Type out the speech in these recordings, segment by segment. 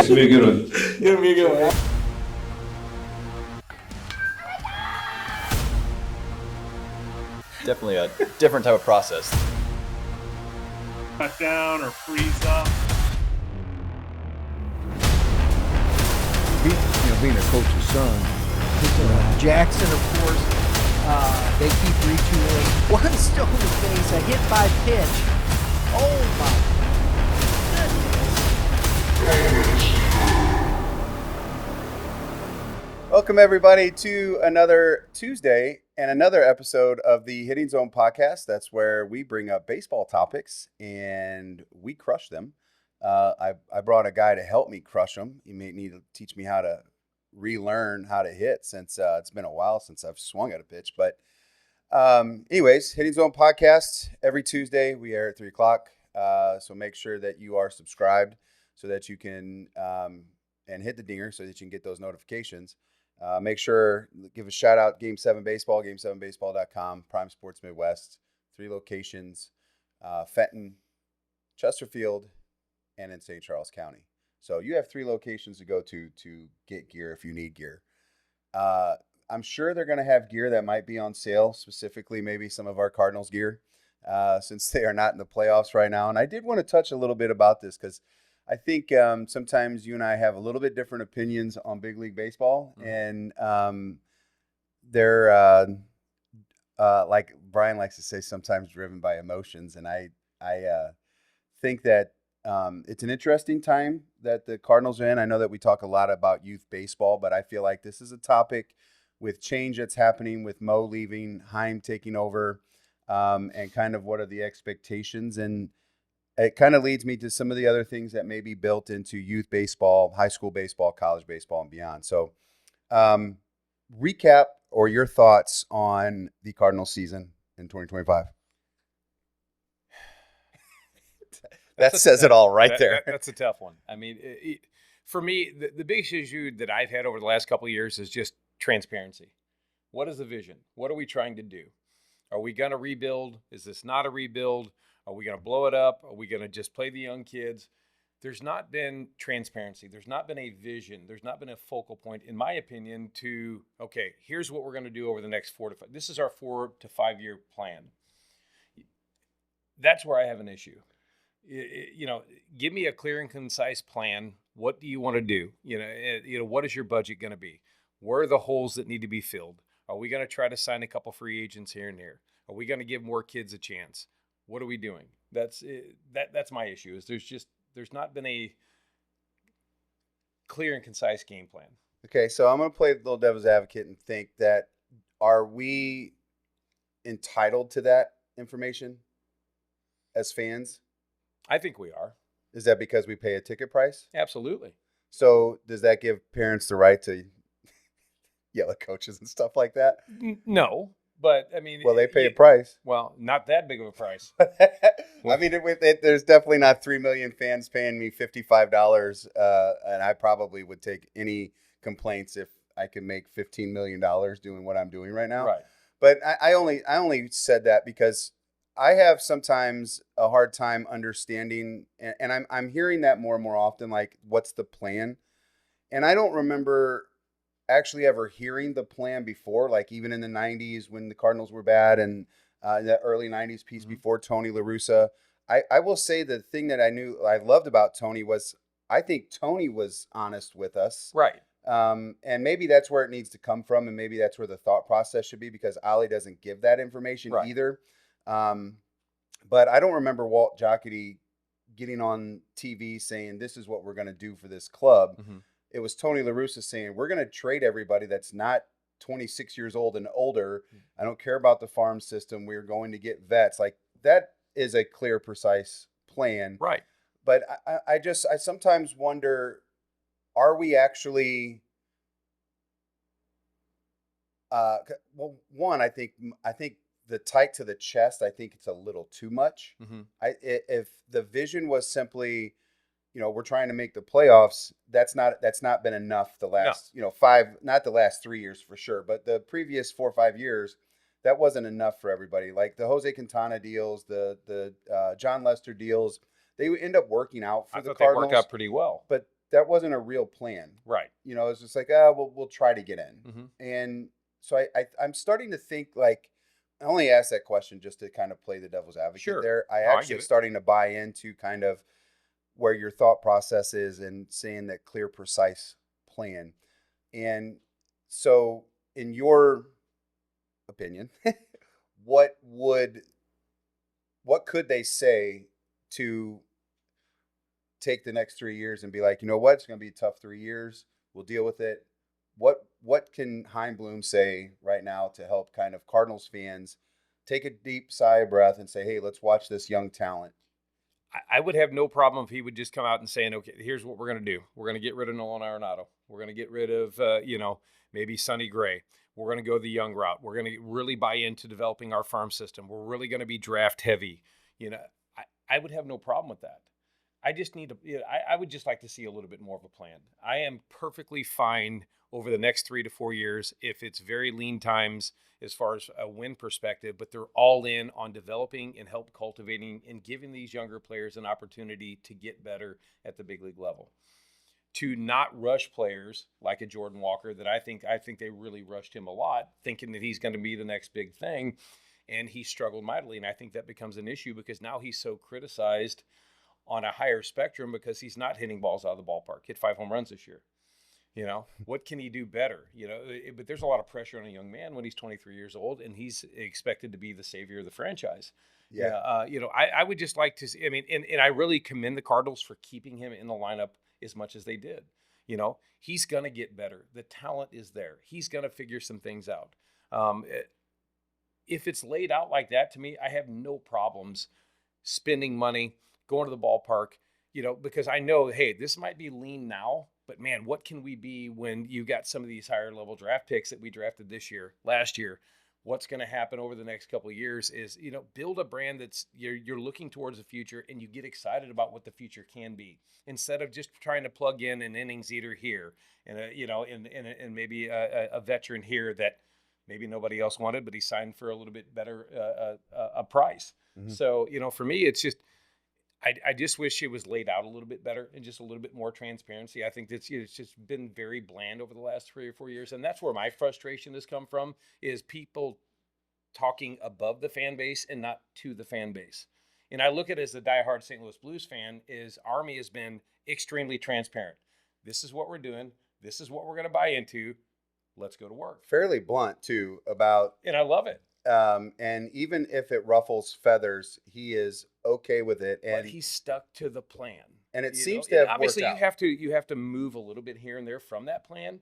This will be a good one. It'll be a good one. Definitely a different type of process. Cut down or freeze up. Being a coach's son. Jackson, of course, they keep retooling. One stone to face, a hit by pitch. Oh my. Welcome, everybody, to another Tuesday and another episode of the Hitting Zone podcast. That's where we bring up baseball topics and we crush them. I brought a guy to help me crush them. He may need to teach me how to relearn how to hit since it's been a while since I've swung at a pitch. But anyways, Hitting Zone podcast every Tuesday. We air at 3 o'clock. So make sure that you are subscribed so that you can and hit the dinger so that you can get those notifications. Make sure, give a shout out, Game 7 Baseball, game7baseball.com, Prime Sports Midwest, 3 locations, Fenton, Chesterfield, and in St. Charles County. So you have 3 locations to go to get gear if you need gear. I'm sure they're going to have gear that might be on sale, specifically maybe some of our Cardinals gear, since they are not in the playoffs right now. And I did want to touch a little bit about this because I think sometimes you and I have a little bit different opinions on big league baseball. Mm-hmm. And they're, like Brian likes to say, sometimes driven by emotions. And I think that it's an interesting time that the Cardinals are in. I know that we talk a lot about youth baseball, but I feel like this is a topic with change that's happening with Mo leaving, Heim taking over, and kind of what are the expectations. And it kind of leads me to some of the other things that may be built into youth baseball, high school baseball, college baseball, and beyond. So recap or your thoughts on the Cardinals season in 2025. That says it all right there. That's a tough one. I mean, for me, the biggest issue that I've had over the last couple of years is just transparency. What is the vision? What are we trying to do? Are we going to rebuild? Is this not a rebuild? Are we going to blow it up? Are we going to just play the young kids? There's not been transparency. There's not been a vision. There's not been a focal point, in my opinion, to, okay, here's what we're going to do over the next 4 to 5. This is our 4 to 5 year plan. That's where I have an issue. Give me a clear and concise plan. What do you want to do? What is your budget going to be? Where are the holes that need to be filled? Are we going to try to sign a couple free agents here and there? Are we going to give more kids a chance? What are we doing? That's my issue. Is there's not been a clear and concise game plan. Okay, so I'm going to play the little devil's advocate and think that, are we entitled to that information as fans? I think we are. Is that because we pay a ticket price? Absolutely. So does that give parents the right to yell at coaches and stuff like that? No, but I mean, well, they pay a price. Well, not that big of a price. I mean, there's definitely not 3 million fans paying me $55, and I probably would take any complaints if I could make $15 million doing what I'm doing right now. Right. But I only said that because I have sometimes a hard time understanding, and I'm hearing that more and more often, like, what's the plan? And I don't remember actually ever hearing the plan before, like even in the 90s when the Cardinals were bad and the early 90s piece before Tony La Russa. I will say the thing that I loved about Tony was I think Tony was honest with us. Right. And maybe that's where it needs to come from, and maybe that's where the thought process should be, because Ali doesn't give that information either. But I don't remember Walt Jocketty getting on TV saying, this is what we're going to do for this club. Mm-hmm. It was Tony La Russa saying, we're going to trade everybody that's not 26 years old and older. Mm-hmm. I don't care about the farm system. We're going to get vets. Like, that is a clear, precise plan. Right. But I sometimes wonder, are we actually, well, one, I think the tight to the chest, I think it's a little too much. Mm-hmm. If the vision was simply, we're trying to make the playoffs, that's not been enough the last, 5, not the last 3 years for sure, but the previous 4 or 5 years, that wasn't enough for everybody. Like the Jose Quintana deals, the John Lester deals, they end up working out for the Cardinals. They worked out pretty well. But that wasn't a real plan. Right. You know, it's just like, we'll try to get in. Mm-hmm. And so I'm starting to think like, I only asked that question just to kind of play the devil's advocate Sure. there. I No, I actually get it. starting to buy into kind of where your thought process is and saying that clear, precise plan. And so in your opinion, what could they say to take the next 3 years and be like, you know what, it's going to be a tough 3 years. We'll deal with it. What can Heimblum say right now to help kind of Cardinals fans take a deep sigh of breath and say, hey, let's watch this young talent? I would have no problem if he would just come out and saying, okay, here's what we're going to do. We're going to get rid of Nolan Arenado. We're going to get rid of, maybe Sonny Gray. We're going to go the young route. We're going to really buy into developing our farm system. We're really going to be draft heavy. You know, I would have no problem with that. I just need to, I would just like to see a little bit more of a plan. I am perfectly fine over the next 3 to 4 years if it's very lean times as far as a win perspective, but they're all in on developing and help cultivating and giving these younger players an opportunity to get better at the big league level. To not rush players like a Jordan Walker that I think they really rushed him a lot, thinking that he's going to be the next big thing, and he struggled mightily. And I think that becomes an issue because now he's so criticized on a higher spectrum because he's not hitting balls out of the ballpark. Hit 5 home runs this year. You know, what can he do better? You know, but there's a lot of pressure on a young man when he's 23 years old and he's expected to be the savior of the franchise. Yeah. I would just like to see, and I really commend the Cardinals for keeping him in the lineup as much as they did. You know, he's going to get better. The talent is there. He's going to figure some things out. If it's laid out like that, to me, I have no problems spending money, going to the ballpark, because I know, hey, this might be lean now, but man, what can we be when you got some of these higher level draft picks that we drafted this year, last year? What's going to happen over the next couple of years is, build a brand that's you're looking towards the future and you get excited about what the future can be instead of just trying to plug in an innings eater here and and maybe a veteran here that maybe nobody else wanted, but he signed for a little bit better a price. Mm-hmm. So, for me, it's just, I just wish it was laid out a little bit better and just a little bit more transparency. I think it's just been very bland over the last 3 or 4 years. And that's where my frustration has come from, is people talking above the fan base and not to the fan base. And I look at it as a diehard St. Louis Blues fan, is Army has been extremely transparent. This is what we're doing. This is what we're going to buy into. Let's go to work. Fairly blunt too about, and I love it. And even if it ruffles feathers, he is okay with it, and but he's stuck to the plan. And it seems to have obviously worked out. you have to move a little bit here and there from that plan,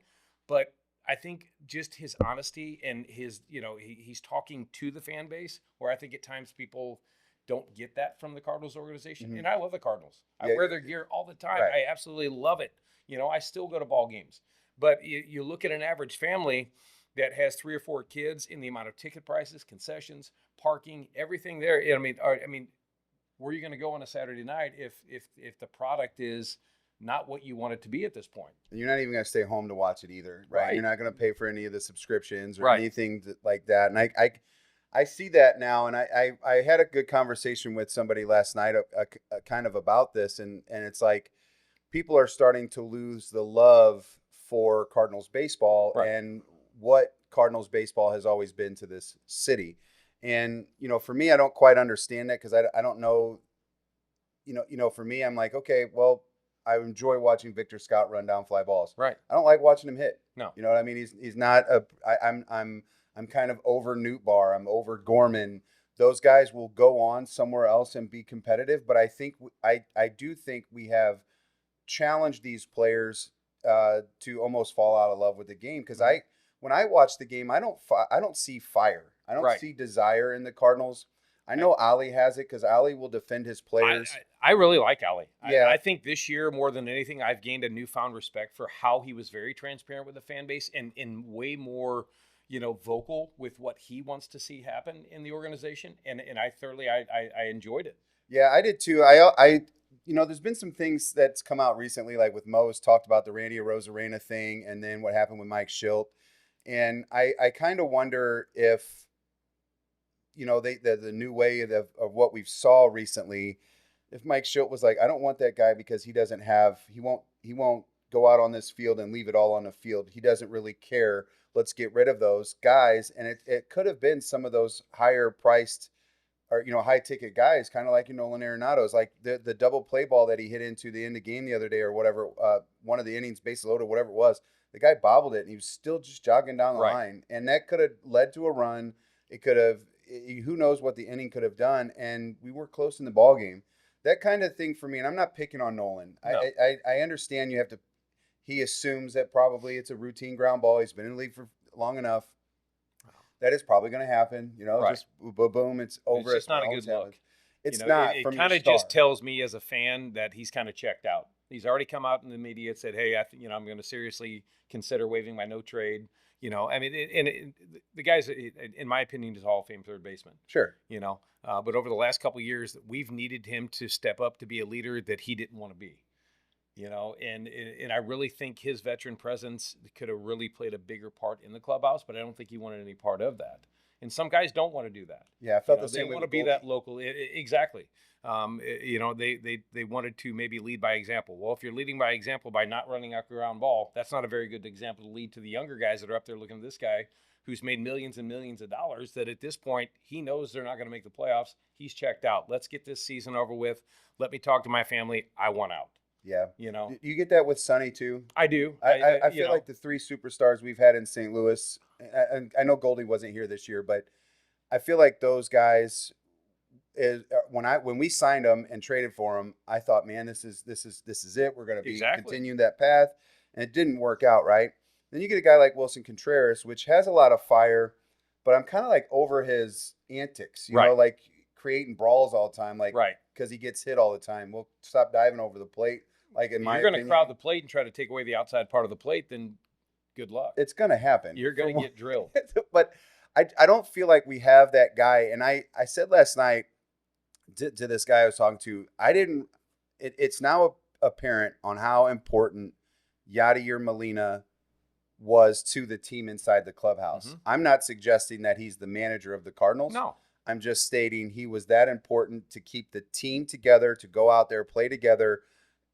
but I think just his honesty and his, he's talking to the fan base, where I think at times people don't get that from the Cardinals organization. Mm-hmm. And I love the Cardinals. I wear their gear all the time. Right. I absolutely love it. I still go to ball games. But you look at an average family that has 3 or 4 kids, in the amount of ticket prices, concessions, parking, everything there. I mean, where are you going to go on a Saturday night if the product is not what you want it to be at this point? And you're not even going to stay home to watch it either, right? You're not going to pay for any of the subscriptions or right. anything like that. And I see that now, and I had a good conversation with somebody last night kind of about this, and it's like people are starting to lose the love for Cardinals baseball, right, and what Cardinals baseball has always been to this city. And, for me, I don't quite understand that, because I don't know, for me, I'm like, okay, well, I enjoy watching Victor Scott run down fly balls. Right. I don't like watching him hit. No. You know what I mean? He's not I'm kind of over Newtbar. I'm over Gorman. Those guys will go on somewhere else and be competitive. But I think I do think we have challenged these players to almost fall out of love with the game, because when I watch the game, I don't see fire. I don't right. see desire in the Cardinals. I know Ali has it, because Ali will defend his players. I really like Ali. Yeah. I think this year, more than anything, I've gained a newfound respect for how he was very transparent with the fan base and way more, vocal with what he wants to see happen in the organization. And I thoroughly, I enjoyed it. Yeah, I did too. There's been some things that's come out recently, like with Mo's talked about the Randy Arozarena thing, and then what happened with Mike Schilt. And I kind of wonder if, the new way of what we've saw recently, if Mike Schilt was like, I don't want that guy because he won't go out on this field and leave it all on the field. He doesn't really care. Let's get rid of those guys. And it could have been some of those higher priced or, high ticket guys, kind of like, Nolan Arenado's, like the double play ball that he hit into the end of the game the other day or whatever, one of the innings, base loaded, whatever it was. The guy bobbled it and he was still just jogging down the line. And that could have led to a run. It could have, who knows what the inning could have done. And we were close in the ball game. That kind of thing for me, and I'm not picking on Nolan. No. I understand you have to, he assumes that probably it's a routine ground ball. He's been in the league for long enough. That is probably going to happen. Just boom, it's over. It's just not a good look. It's not. It kind of just tells me as a fan that he's kind of checked out. He's already come out in the media and said, "Hey, I'm going to seriously consider waiving my no trade." The guy's, in my opinion, is Hall of Fame third baseman. Sure. But over the last couple of years, we've needed him to step up to be a leader that he didn't want to be. And I really think his veteran presence could have really played a bigger part in the clubhouse, but I don't think he wanted any part of that. And some guys don't want to do that. Yeah, I felt the same way. They want to be that local. Exactly. They wanted to maybe lead by example. Well, if you're leading by example by not running out the ground ball, that's not a very good example to lead to the younger guys that are up there looking at this guy who's made millions and millions of dollars that at this point he knows they're not going to make the playoffs. He's checked out. Let's get this season over with. Let me talk to my family. I want out. Yeah. You get that with Sonny too? I do. I feel like the three superstars we've had in St. Louis, and I know Goldie wasn't here this year, but I feel like those guys, when we signed them and traded for them, I thought, man, this is it. We're going to be continuing that path, and it didn't work out, right? Then you get a guy like Wilson Contreras, which has a lot of fire, but I'm kind of like over his antics, you know, like creating brawls all the time, like because he gets hit all the time. We'll stop diving over the plate. Like in my opinion, you're going to crowd the plate and try to take away the outside part of the plate, then good luck. It's going to happen. You're going to get drilled. But I don't feel like we have that guy. And I said last night to this guy I was talking to, it's now apparent on how important Yadier Molina was to the team inside the clubhouse. Mm-hmm. I'm not suggesting that he's the manager of the Cardinals. No. I'm just stating he was that important to keep the team together, to go out there, play together,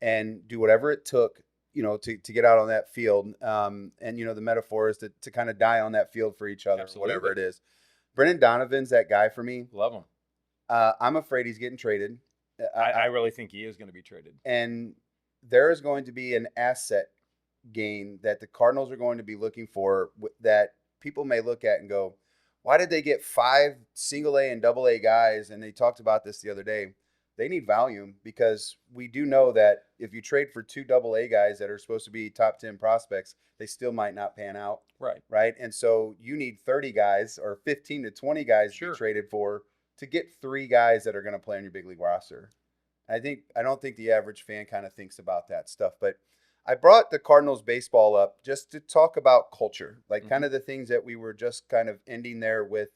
and do whatever it took, to get out on that field. And, the metaphor is to kind of die on that field for each other, whatever it is. Brendan Donovan's that guy for me. Love him. I'm afraid he's getting traded. I really think he is going to be traded. And there is going to be an asset gain that the Cardinals are going to be looking for that people may look at and go, why did they get 5 single A and double A guys? And they talked about this the other day. They need volume because we do know that if you trade for 2 double A guys that are supposed to be top 10 prospects, they still might not pan out. Right. And so you need 30 guys or 15 to 20 guys to be traded for to get 3 guys that are going to play on your big league roster. I don't think the average fan kind of thinks about that stuff, but I brought the Cardinals baseball up just to talk about culture, like kind of the things that we were just kind of ending there with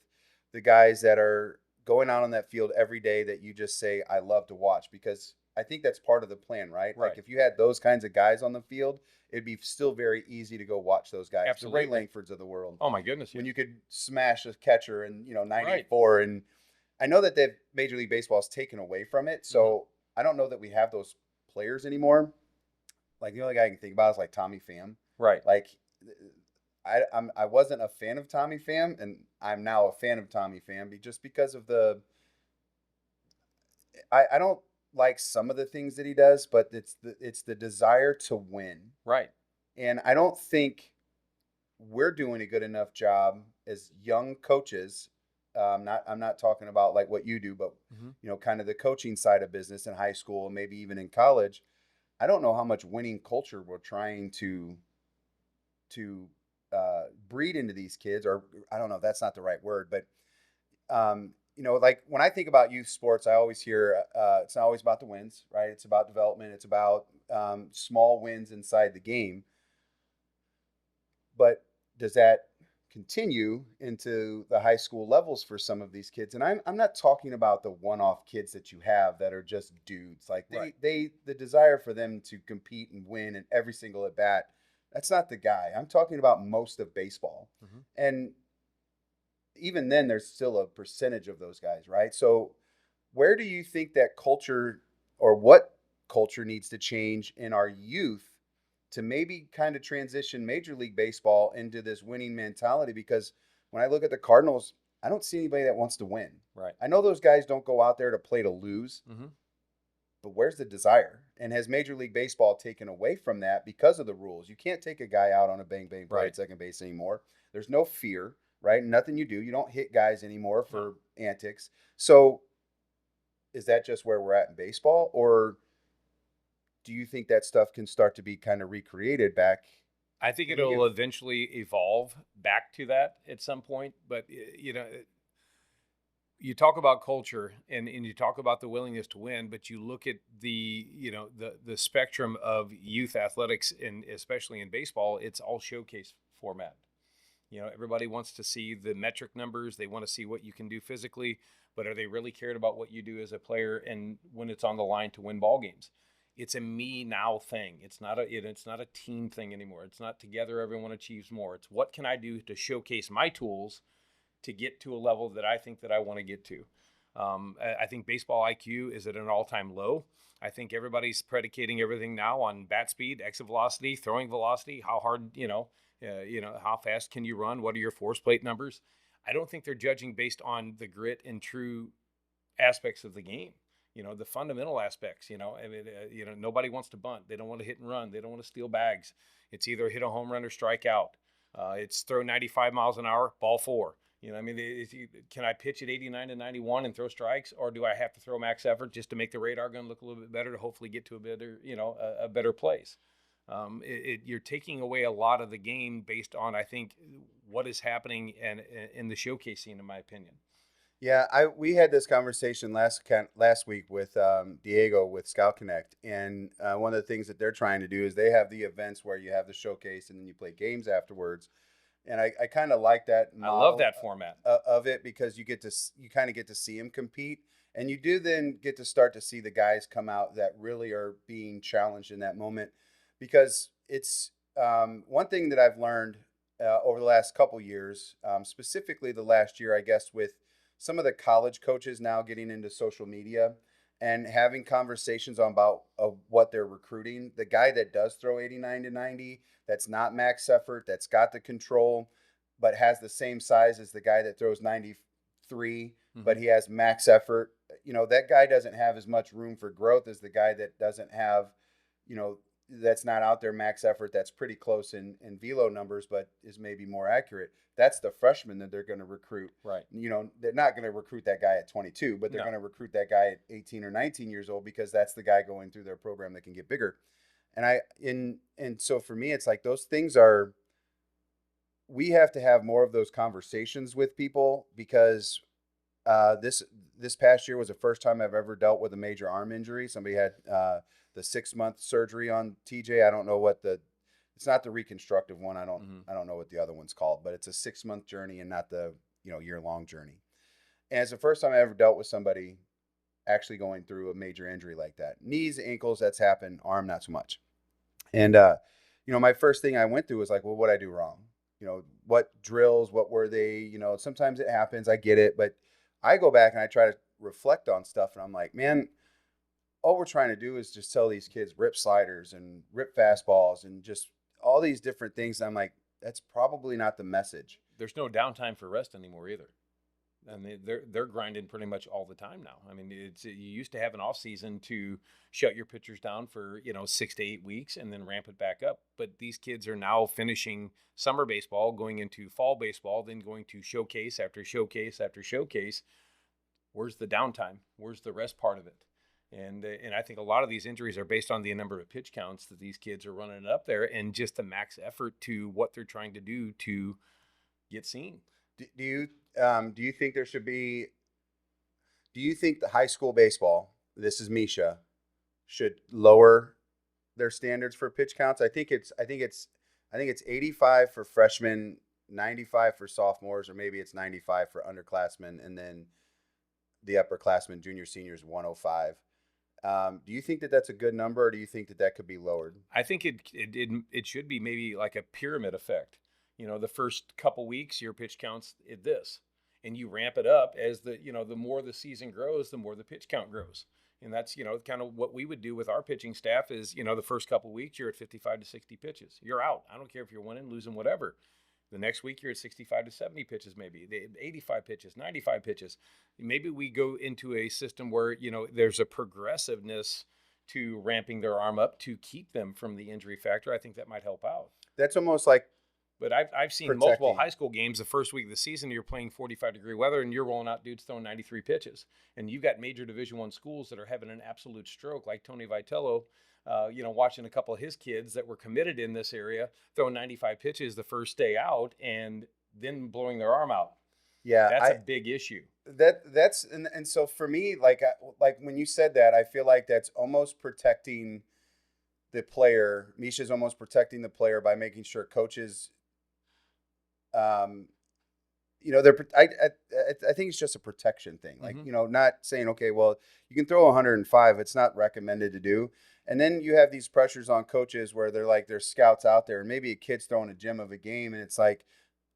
the guys that are going out on that field every day that you just say, I love to watch, because I think that's part of the plan, right? Like if you had those kinds of guys on the field, it'd be still very easy to go watch those guys. Absolutely. The Ray Langfords of the world. Oh my goodness. When you could smash a catcher in, 94. And I know that Major League Baseball has taken away from it. So I don't know that we have those players anymore. Like the only guy I can think about is like Tommy Pham. Right. Like I wasn't a fan of Tommy Pham, and I'm now a fan of Tommy Pham just because of I don't like some of the things that he does, but it's the desire to win. Right. And I don't think we're doing a good enough job as young coaches. I'm not talking about like what you do, but kind of the coaching side of business in high school and maybe even in college. I don't know how much winning culture we're trying to breed into these kids, or I don't know if that's not the right word, but like when I think about youth sports, I always hear it's not always about the wins, right? It's about development. It's about small wins inside the game. But does that continue into the high school levels for some of these kids? And I'm not talking about the one-off kids that you have that are just dudes. Like the desire for them to compete and win in every single at bat. That's not the guy. I'm talking about most of baseball. And even then, there's still a percentage of those guys, right? So where do you think that culture or what culture needs to change in our youth to maybe kind of transition Major League Baseball into this winning mentality? Because when I look at the Cardinals, I don't see anybody that wants to win. Right. I know those guys don't go out there to play to lose, but where's the desire? And has Major League Baseball taken away from that because of the rules? You can't take a guy out on a bang-bang play at second base anymore. There's no fear, right? Nothing you do. You don't hit guys anymore for antics. So is that just where we're at in baseball? Or do you think that stuff can start to be kind of recreated back? I think it'll eventually evolve back to that at some point. But, you talk about culture and you talk about the willingness to win, but you look at the spectrum of youth athletics, and especially in baseball, it's all showcase format. Everybody wants to see the metric numbers. They want to see what you can do physically, but are they really cared about what you do as a player and when it's on the line to win ball games? It's a me now thing. It's not a team thing anymore. It's not together everyone achieves more. It's what can I do to showcase my tools to get to a level that I think that I want to get to. I think baseball IQ is at an all-time low. I think everybody's predicating everything now on bat speed, exit velocity, throwing velocity, how hard, how fast can you run? What are your force plate numbers? I don't think they're judging based on the grit and true aspects of the game. The fundamental aspects, nobody wants to bunt. They don't want to hit and run. They don't want to steal bags. It's either hit a home run or strike out. It's throw 95 miles an hour, ball 4. Can I pitch at 89 to 91 and throw strikes, or do I have to throw max effort just to make the radar gun look a little bit better to hopefully get to a better, a better place? You're taking away a lot of the game based on, I think, what is happening and in the showcasing, in my opinion. Yeah, we had this conversation last week with Diego with Scout Connect, and one of the things that they're trying to do is they have the events where you have the showcase and then you play games afterwards. And I kind of like that. I love that format of it, because you kind of get to see him compete, and you do then get to start to see the guys come out that really are being challenged in that moment. Because it's one thing that I've learned over the last couple years, specifically the last year, I guess, with some of the college coaches now getting into social media and having conversations about what they're recruiting. The guy that does throw 89 to 90, that's not max effort, that's got the control, but has the same size as the guy that throws 93, but he has max effort. That guy doesn't have as much room for growth as the guy that doesn't have, that's not out there max effort, that's pretty close in velo numbers, but is maybe more accurate. That's the freshman that they're going to recruit. Right. They're not going to recruit that guy at 22, but they're going to recruit that guy at 18 or 19 years old, because that's the guy going through their program that can get bigger. And so for me, it's like those things we have to have more of those conversations with people, because this past year was the first time I've ever dealt with a major arm injury. Somebody had the 6-month surgery on TJ. I don't know it's not the reconstructive one. I don't know what the other one's called, but it's a 6-month journey and not the year-long journey. And it's the first time I ever dealt with somebody actually going through a major injury like that. Knees, ankles, that's happened. Arm, not so much. And my first thing I went through was like, well, what did I do wrong? What drills? What were they? Sometimes it happens. I get it, but I go back and I try to reflect on stuff, and I'm like, man, all we're trying to do is just tell these kids rip sliders and rip fastballs and just all these different things. I'm like, that's probably not the message. There's no downtime for rest anymore either. I mean, they're grinding pretty much all the time now. I mean, you used to have an off season to shut your pitchers down for 6 to 8 weeks and then ramp it back up. But these kids are now finishing summer baseball, going into fall baseball, then going to showcase after showcase after showcase. Where's the downtime? Where's the rest part of it? And I think a lot of these injuries are based on the number of pitch counts that these kids are running up there, and just the max effort to what they're trying to do to get seen. Do you think there should be? Do you think the high school baseball, this is Misha, should lower their standards for pitch counts? I think it's 85 for freshmen, 95 for sophomores, or maybe it's 95 for underclassmen, and then the upperclassmen, junior, seniors, 105. Do you think that that's a good number, or do you think that that could be lowered? I think it should be maybe like a pyramid effect. The first couple weeks, your pitch counts at this, and you ramp it up as the more the season grows, the more the pitch count grows. And that's, kind of what we would do with our pitching staff is, the first couple of weeks, you're at 55 to 60 pitches. You're out. I don't care if you're winning, losing, whatever. The next week, you're at 65 to 70 pitches, maybe 85 pitches, 95 pitches. Maybe we go into a system where, there's a progressiveness to ramping their arm up to keep them from the injury factor. I think that might help out. That's almost like, but I've seen multiple high school games the first week of the season. You're playing 45-degree weather, and you're rolling out dudes throwing 93 pitches. And you've got major Division I schools that are having an absolute stroke, like Tony Vitello, watching a couple of his kids that were committed in this area throwing 95 pitches the first day out and then blowing their arm out. Yeah, that's a big issue. That's and so for me, like when you said that, I feel like that's almost protecting the player. Misha's almost protecting the player by making sure coaches, I think it's just a protection thing. Like, not saying, okay, well, you can throw 105. It's not recommended to do. And then you have these pressures on coaches where they're like, there's scouts out there, and maybe a kid's throwing a gem of a game, and it's like,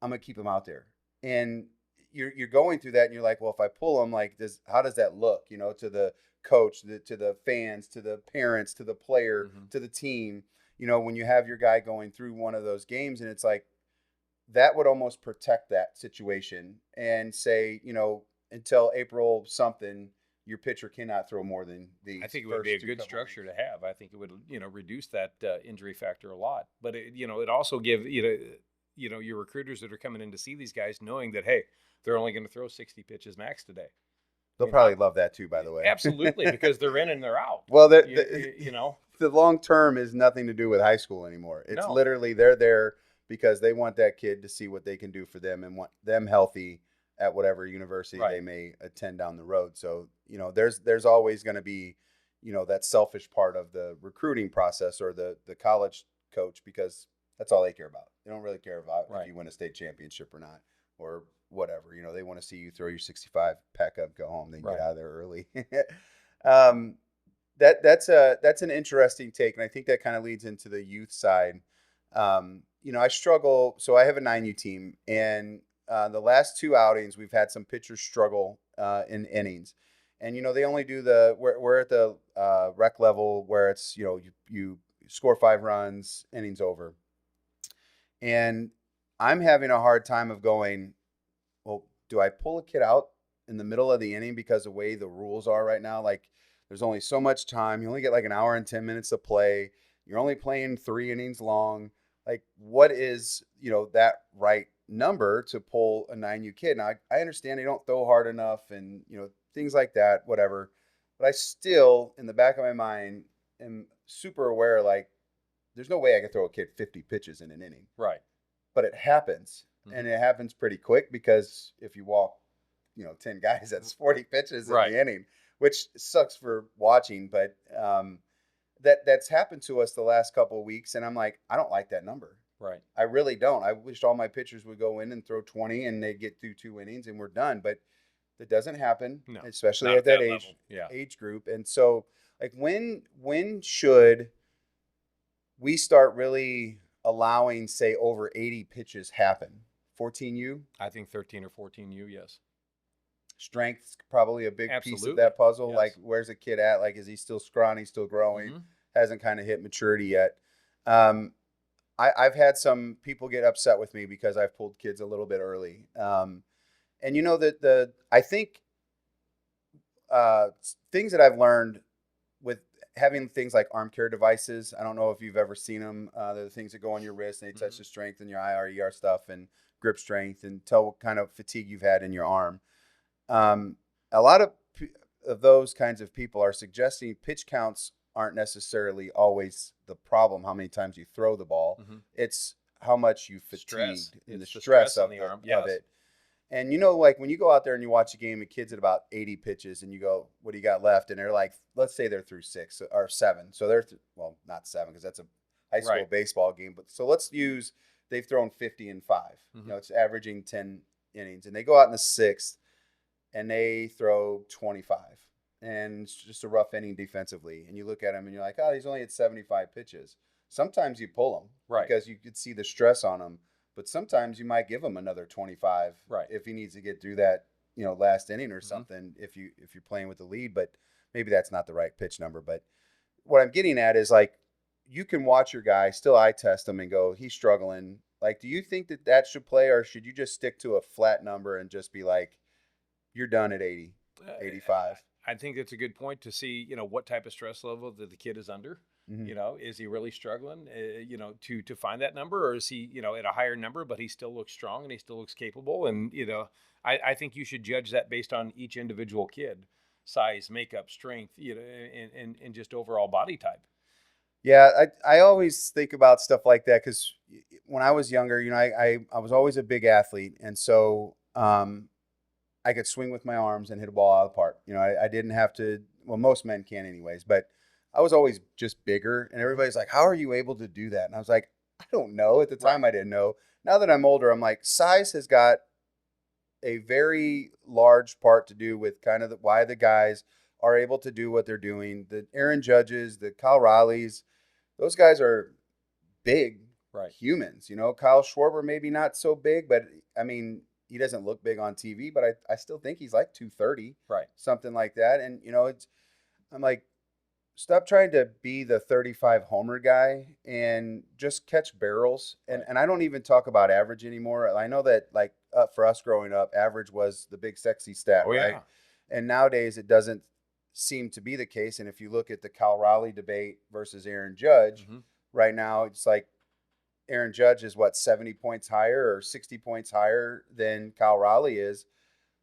I'm going to keep him out there. And you're going through that, and you're like, well, if I pull him, like, how does that look, to the coach, to the fans, to the parents, to the player, to the team, when you have your guy going through one of those games, and it's like, that would almost protect that situation and say, until April something, your pitcher cannot throw more than these. I think it would be a good structure to have. I think it would, reduce that injury factor a lot. But it also give your recruiters that are coming in to see these guys knowing that, hey, they're only going to throw 60 pitches max today. They'll probably love that too, by the way. Absolutely, because they're in and they're out. Well, the long term is nothing to do with high school anymore. It's literally they're there because they want that kid to see what they can do for them and want them healthy at whatever university they may attend down the road. So, there's always going to be, that selfish part of the recruiting process or the college coach, because that's all they care about. They don't really care about if you win a state championship or not or whatever. They want to see you throw your 65, pack up, go home, then get out of there early. That's an interesting take, and I think that kind of leads into the youth side. I struggle. So I have a 9U team, and the last two outings, we've had some pitchers struggle in innings. And, they only do we're at the rec level where it's, you score 5 runs, innings over. And I'm having a hard time of going, well, do I pull a kid out in the middle of the inning because of the way the rules are right now? Like, there's only so much time. You only get like an hour and 10 minutes to play. You're only playing 3 innings long. Like, what is, that right number to pull a 9U kid? Now, I understand they don't throw hard enough and, things like that, whatever. But I still, in the back of my mind, am super aware, like, there's no way I can throw a kid 50 pitches in an inning. Right. But it happens. Mm-hmm. And it happens pretty quick because if you walk, 10 guys, that's 40 pitches in the inning, which sucks for watching. But that's happened to us the last couple of weeks. And I'm like, I don't like that number. Right. I really don't. I wished all my pitchers would go in and throw 20 and they get through 2 innings and we're done. But that doesn't happen, especially at that age group. And so, like, when should we start really allowing, say, over 80 pitches happen? 14U? I think 13 or 14U, yes. Strength's probably a big piece of that puzzle. Yes. Like, where's the kid at? Like, is he still scrawny, still growing? Hasn't kind of hit maturity yet. I've had some people get upset with me because I've pulled kids a little bit early. And I think things that I've learned with having things like arm care devices, I don't know if you've ever seen them. They're the things that go on your wrist and they touch the strength and your IR stuff and grip strength and tell what kind of fatigue you've had in your arm. A lot of those kinds of people are suggesting pitch counts aren't necessarily always the problem, how many times you throw the ball. It's how much you fatigued and the stress of the arm of it. And, like when you go out there and you watch a game of kids at about 80 pitches and you go, what do you got left? And they're like, let's say they're through 6 or 7. So they're, not 7 because that's a high school baseball game. But so let's use, they've thrown 50 and 5. It's averaging 10 innings. And they go out in the 6th and they throw 25. And it's just a rough inning defensively. And you look at him and you're like, he's only at 75 pitches. Sometimes you pull him because you could see the stress on him. But sometimes you might give him another 25 if he needs to get through that, last inning or something if you're playing with the lead. But maybe that's not the right pitch number, but what I'm getting at is like you can watch your guy, still eye test him and go, he's struggling. Like, do you think that should play, or should you just stick to a flat number and just be like, you're done at 80, 85? I think that's a good point to see, what type of stress level that the kid is under. Mm-hmm. Is he really struggling, to find that number, or is he, at a higher number, but he still looks strong and he still looks capable? And, I think you should judge that based on each individual kid, size, makeup, strength, and just overall body type. Yeah, I always think about stuff like that because when I was younger, I was always a big athlete. And so I could swing with my arms and hit a ball out of the park. I didn't have to, well, most men can anyways, but I was always just bigger. And everybody's like, how are you able to do that? And I was like, I don't know. At the time, I didn't know. Now that I'm older, I'm like, size has got a very large part to do with kind of why the guys are able to do what they're doing. The Aaron Judges, the Kyle Raleighs, those guys are big humans. Kyle Schwarber maybe not so big, but I mean, he doesn't look big on TV, but I still think he's like 230, something like that. And I'm like, stop trying to be the 35 homer guy and just catch barrels. And I don't even talk about average anymore. I know that like for us growing up, average was the big sexy stat, right? Yeah. And nowadays it doesn't seem to be the case. And if you look at the Kyle Raleigh debate versus Aaron Judge, right now it's like Aaron Judge is 70 points higher or 60 points higher than Kyle Raleigh is,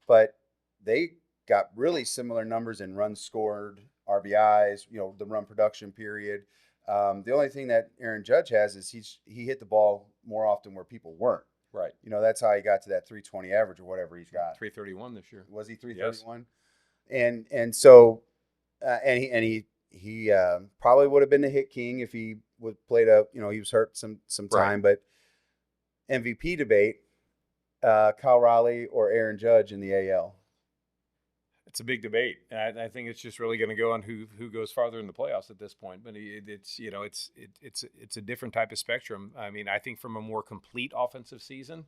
but they got really similar numbers in runs scored, RBIs, the run production period. The only thing that Aaron Judge has is he hit the ball more often where people weren't. Right. That's how he got to that 320 average or whatever he's got. 331 this year. Was he 331? Yes. And so he probably would have been the hit king if he would played he was hurt some time, but MVP debate, Kyle Raleigh or Aaron Judge in the AL. It's a big debate. And I think it's just really going to go on who goes farther in the playoffs at this point. But it's a different type of spectrum. I mean, I think from a more complete offensive season,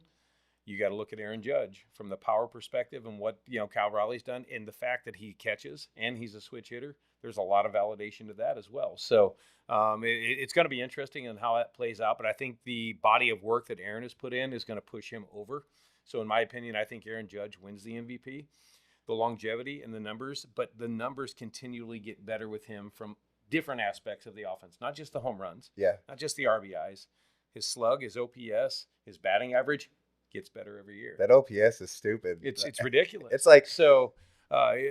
you got to look at Aaron Judge from the power perspective and what Kyle Raleigh's done, and the fact that he catches and he's a switch hitter. There's a lot of validation to that as well. So it's going to be interesting in how that plays out. But I think the body of work that Aaron has put in is going to push him over. So in my opinion, I think Aaron Judge wins the MVP. The longevity and the numbers, but the numbers continually get better with him from different aspects of the offense, not just the home runs, not just the RBIs. His slug, his OPS, his batting average gets better every year. That OPS is stupid. It's ridiculous. It's like so. Cal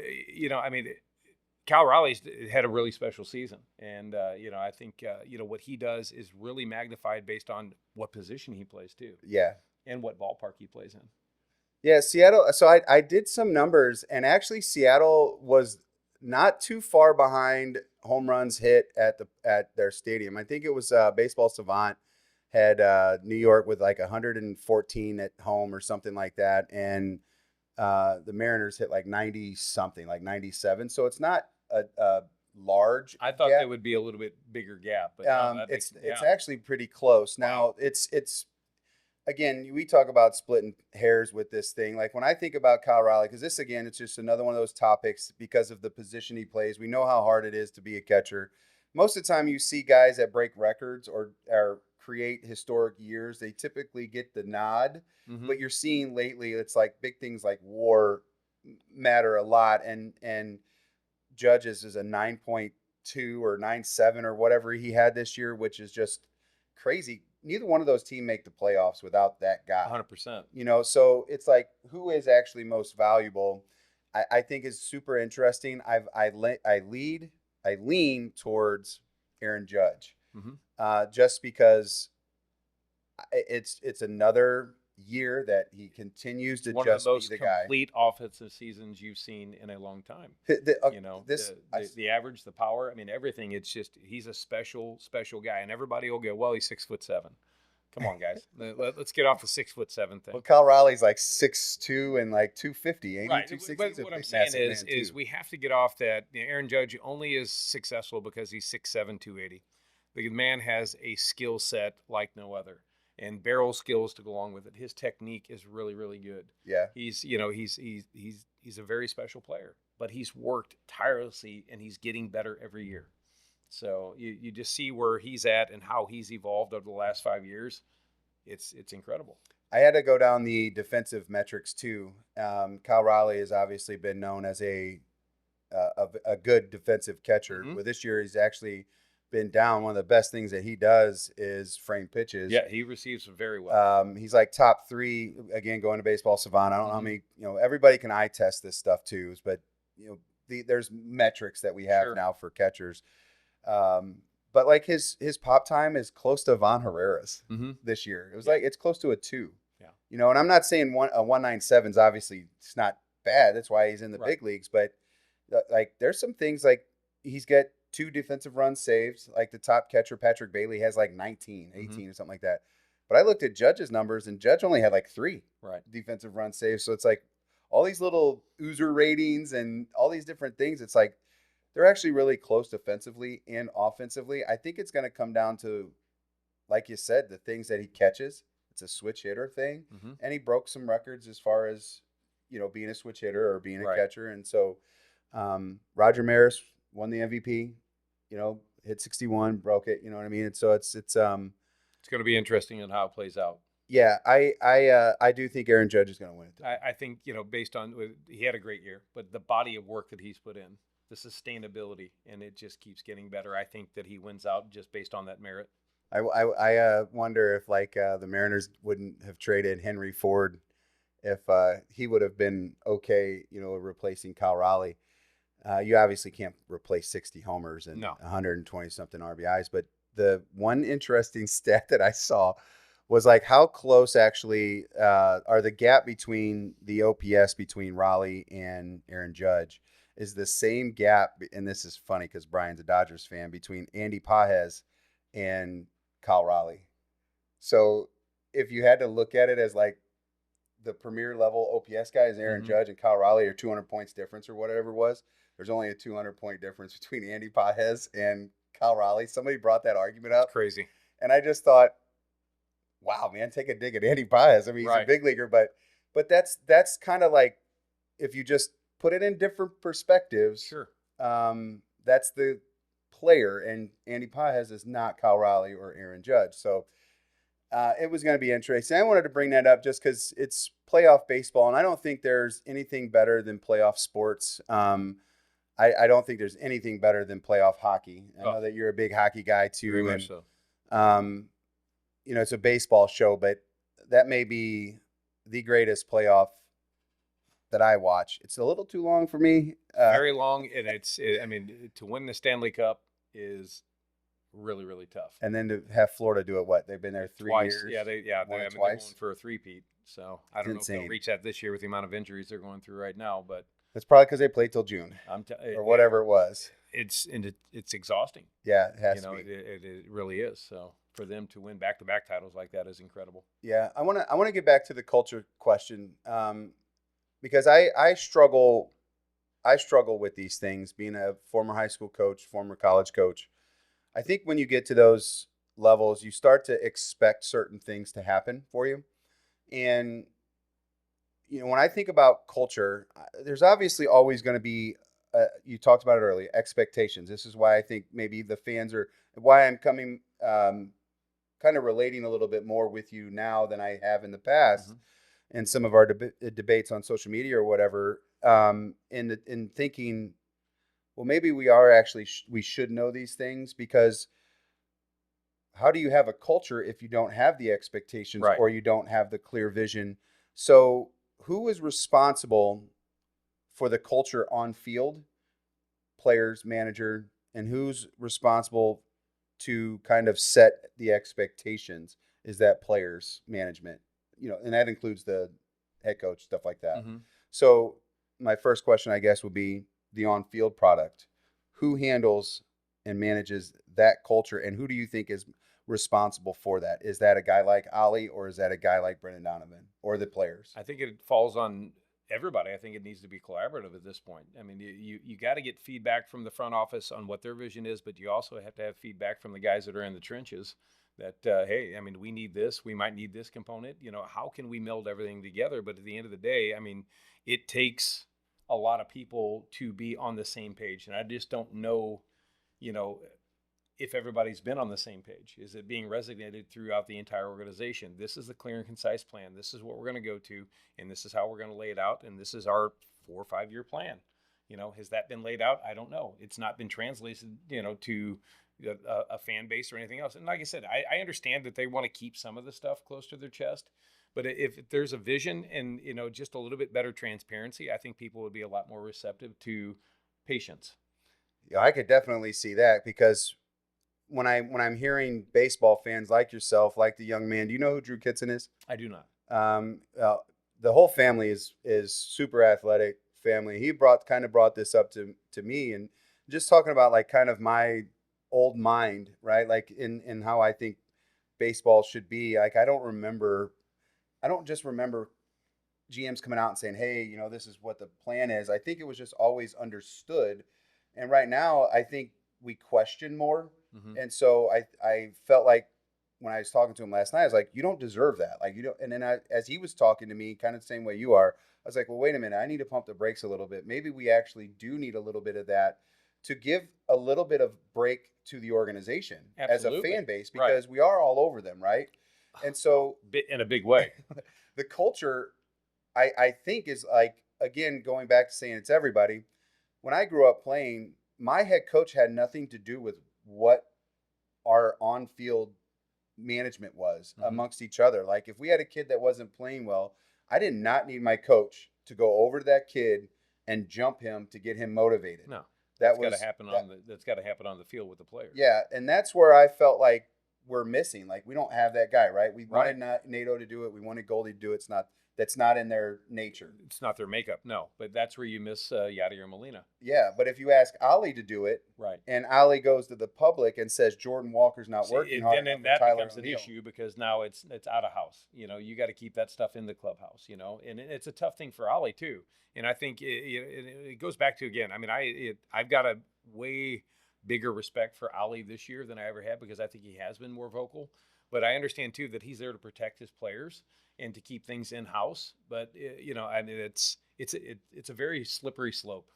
Raleigh's had a really special season, and I think what he does is really magnified based on what position he plays too. Yeah, and what ballpark he plays in. Yeah, Seattle. So I did some numbers, and actually Seattle was not too far behind home runs hit at their stadium. I think it was Baseball Savant had New York with like 114 at home or something like that, and the Mariners hit like 90 something, like 97. So it's not a large. I thought gap. There would be a little bit bigger gap, but it's actually pretty close. Now it's. Again, we talk about splitting hairs with this thing. Like when I think about Kyle Raleigh, because this, again, it's just another one of those topics because of the position he plays. We know how hard it is to be a catcher. Most of the time you see guys that break records or create historic years, they typically get the nod. Mm-hmm. But you're seeing lately, it's like big things like WAR matter a lot. And Judge's is a 9.2 or 9.7 or whatever he had this year, which is just crazy. Neither one of those teams make the playoffs without that guy. 100%. So it's like who is actually most valuable. I think is super interesting. I lean towards Aaron Judge, just because it's another year that he continues to just be the guy. One of the most complete offensive seasons you've seen in a long time. The average, the power, I mean, everything. It's just he's a special guy, and everybody will go, well, he's 6'7". Come on, guys, let's get off the 6'7" thing. Well, Kyle Raleigh's like 6'2" and like 250, ain't right? He? But what I'm saying is we have to get off that. Aaron Judge only is successful because he's 6'7", 280. The man has a skill set like no other. And barrel skills to go along with it. His technique is really, really good. Yeah. He's a very special player. but he's worked tirelessly and he's getting better every year. So you just see where he's at and how he's evolved over the last 5 years. It's incredible. I had to go down the defensive metrics too. Cal Raleigh has obviously been known as a good defensive catcher. Mm-hmm. But this year, he's actually been down. One of the best things that he does is frame pitches. Yeah, he receives them very well. He's like top 3 again. Going to Baseball Savant. I don't know how many. Everybody can eye test this stuff too. But there's metrics that we have now for catchers. But like his pop time is close to Von Herrera's this year. It was like it's close to a 2. Yeah. And I'm not saying a 197 is obviously it's not bad. That's why he's in the big leagues. But like there's some things like he's got 2 defensive runs saved. Like the top catcher Patrick Bailey has like 19, 18 or something like that. But I looked at Judge's numbers and Judge only had like 3 defensive runs saved. So it's like all these little oozer ratings and all these different things. It's like they're actually really close defensively and offensively. I think it's going to come down to, like you said, the things that he catches. It's a switch hitter thing. And he broke some records as far as, being a switch hitter or being a catcher. And so Roger Maris won the MVP, hit 61, broke it. You know what I mean? And so it's going to be interesting in how it plays out. Yeah, I do think Aaron Judge is going to win it. I think, based on he had a great year, but the body of work that he's put in, the sustainability, and it just keeps getting better. I think that he wins out just based on that merit. I wonder if the Mariners wouldn't have traded Henry Ford if he would have been okay, replacing Cal Raleigh. You obviously can't replace 60 homers and 120 something RBIs, but the one interesting stat that I saw was like how close actually are the gap between the OPS between Raleigh and Aaron Judge is the same gap, and this is funny because Brian's a Dodgers fan, between Andy Pages and Cal Raleigh. So if you had to look at it as like the premier level OPS guys, Aaron Judge and Cal Raleigh are 200 points difference or whatever it was, there's only a 200-point difference between Andy Pages and Cal Raleigh. Somebody brought that argument up. It's crazy. And I just thought, wow, man, take a dig at Andy Pages. I mean, he's a big leaguer, but that's kind of like if you just put it in different perspectives. Sure. That's the player, and Andy Pages is not Cal Raleigh or Aaron Judge. So it was going to be interesting. I wanted to bring that up just because it's playoff baseball, and I don't think there's anything better than playoff sports. I don't think there's anything better than playoff hockey. I know that you're a big hockey guy too. Very much so. It's a baseball show, but that may be the greatest playoff that I watch. It's a little too long for me. Very long, and to win the Stanley Cup is really, really tough. And then to have Florida do it, they've been there 3 twice. years. They're going for a three-peat. So I don't know if they'll reach that this year with the amount of injuries they're going through right now, but that's probably because they played till June or whatever it was. It's exhausting. Yeah, it has to be. It really is. So for them to win back-to-back titles like that is incredible. Yeah, I want to get back to the culture question because I struggle with these things. Being a former high school coach, former college coach, I think when you get to those levels, you start to expect certain things to happen for you, and when I think about culture, there's obviously always going to be. You talked about it earlier, expectations. This is why I think maybe the fans are why I'm coming. Kind of relating a little bit more with you now than I have in the past, in some of our debates on social media or whatever. In thinking, well, maybe we are actually we should know these things, because how do you have a culture if you don't have the expectations or you don't have the clear vision? So who is responsible for the culture on field? Players, manager, and who's responsible to kind of set the expectations? Is that players, management, and that includes the head coach, stuff like that. So my first question, I guess, would be the on-field product. Who handles and manages that culture, and who do you think is responsible for that? Is that a guy like Ollie, or is that a guy like Brendan Donovan, or the players? I think it falls on everybody. I think it needs to be collaborative at this point. I mean, you got to get feedback from the front office on what their vision is, but you also have to have feedback from the guys that are in the trenches that, hey, I mean, we need this, we might need this component. How can we meld everything together? But at the end of the day, I mean, it takes a lot of people to be on the same page. And I just don't know, if everybody's been on the same page. Is it being resonated throughout the entire organization? This is the clear and concise plan. This is what we're going to go to, and this is how we're going to lay it out. And this is our 4 or 5 year plan. Has that been laid out? I don't know. It's not been translated, to a fan base or anything else. And like I said, I understand that they want to keep some of the stuff close to their chest. But if there's a vision and, just a little bit better transparency, I think people would be a lot more receptive to patience. Yeah, I could definitely see that, because when I'm hearing baseball fans like yourself, like the young man, do you know who Drew Kitson is? I do not. The whole family is super athletic family. He brought this up to me, and just talking about like kind of my old mind, right? Like in how I think baseball should be. Like I don't just remember GMs coming out and saying, hey, this is what the plan is. I think it was just always understood. And right now, I think we question more. Mm-hmm. And so I felt like when I was talking to him last night, I was like, you don't deserve that. Like, you don't. And then as he was talking to me, kind of the same way you are, I was like, well, wait a minute. I need to pump the brakes a little bit. Maybe we actually do need a little bit of that to give a little bit of break to the organization. Absolutely. As a fan base, because we are all over them, right? And so in a big way, the culture, I think, is like, again, going back to saying it's everybody. When I grew up playing, my head coach had nothing to do with what our on-field management was amongst each other. Like if we had a kid that wasn't playing well, I did not need my coach to go over to that kid and jump him to get him motivated. No, that's got to happen that's got to happen on the field with the players. Yeah, and that's where I felt like we're missing. Like we don't have that guy, right? We wanted NATO to do it. We wanted Goldie to do it. That's not in their nature. It's not their makeup, no. But that's where you miss Yadier Molina. Yeah, but if you ask Ali to do it, right, and Ali goes to the public and says Jordan Walker's not working hard, then that becomes an issue, because now it's out of house. You got to keep that stuff in the clubhouse. And it's a tough thing for Ali too. And I think it goes back to, again, I mean, I've got a way bigger respect for Ali this year than I ever had, because I think he has been more vocal. But I understand too that he's there to protect his players and to keep things in house. But I mean, it's a very slippery slope.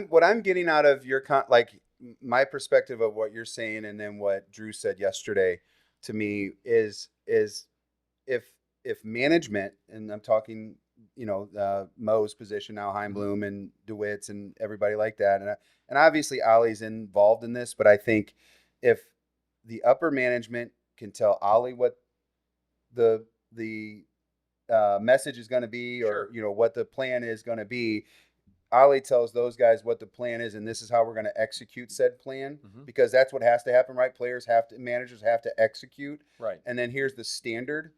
What I'm getting out of your like my perspective of what you're saying, and then what Drew said yesterday to me is if management, and I'm talking Mo's position now, Heimblum and DeWitt's and everybody like that, and obviously Ollie's involved in this, but I think if the upper management can tell Ollie what the message is going to be, or what the plan is going to be, Ollie tells those guys what the plan is, and this is how we're going to execute said plan, because that's what has to happen, right? Managers have to execute, right? And then here's the standard.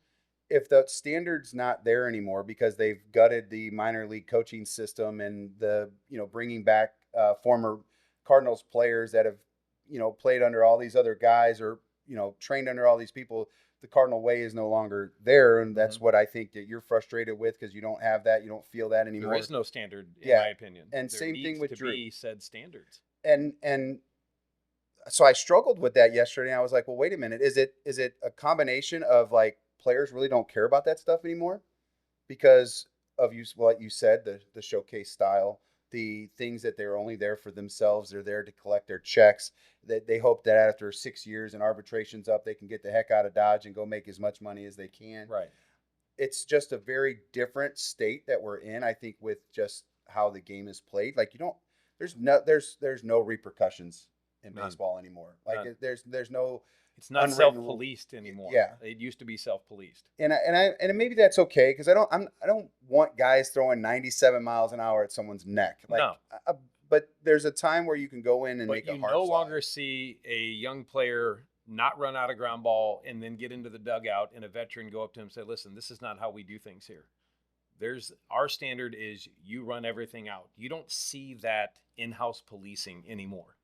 If the standard's not there anymore because they've gutted the minor league coaching system and the bringing back former Cardinals players that have played under all these other guys, or trained under all these people, the Cardinal way is no longer there, and that's what I think that you're frustrated with, because you don't have that, you don't feel that anymore. There is no standard, in my opinion. And there same thing with Drew. Be said standards. And so I struggled with that yesterday. And I was like, well, wait a minute, is it a combination of like players really don't care about that stuff anymore because of what you said, the showcase style, the things that they're only there for themselves, they're there to collect their checks, that they hope that after 6 years and arbitration's up, they can get the heck out of Dodge and go make as much money as they can. Right. It's just a very different state that we're in, I think, with just how the game is played. Like there's no repercussions in baseball anymore. Like there's no. It's not self-policed anymore. Yeah, it used to be self-policed. And maybe that's okay, because I don't want guys throwing 97 miles an hour at someone's neck. Like, no. But there's a time where you can go in and make a hard slide. You no longer see a young player not run out a ground ball and then get into the dugout and a veteran go up to him and say, "Listen, this is not how we do things here. Our standard is you run everything out." You don't see that in-house policing anymore.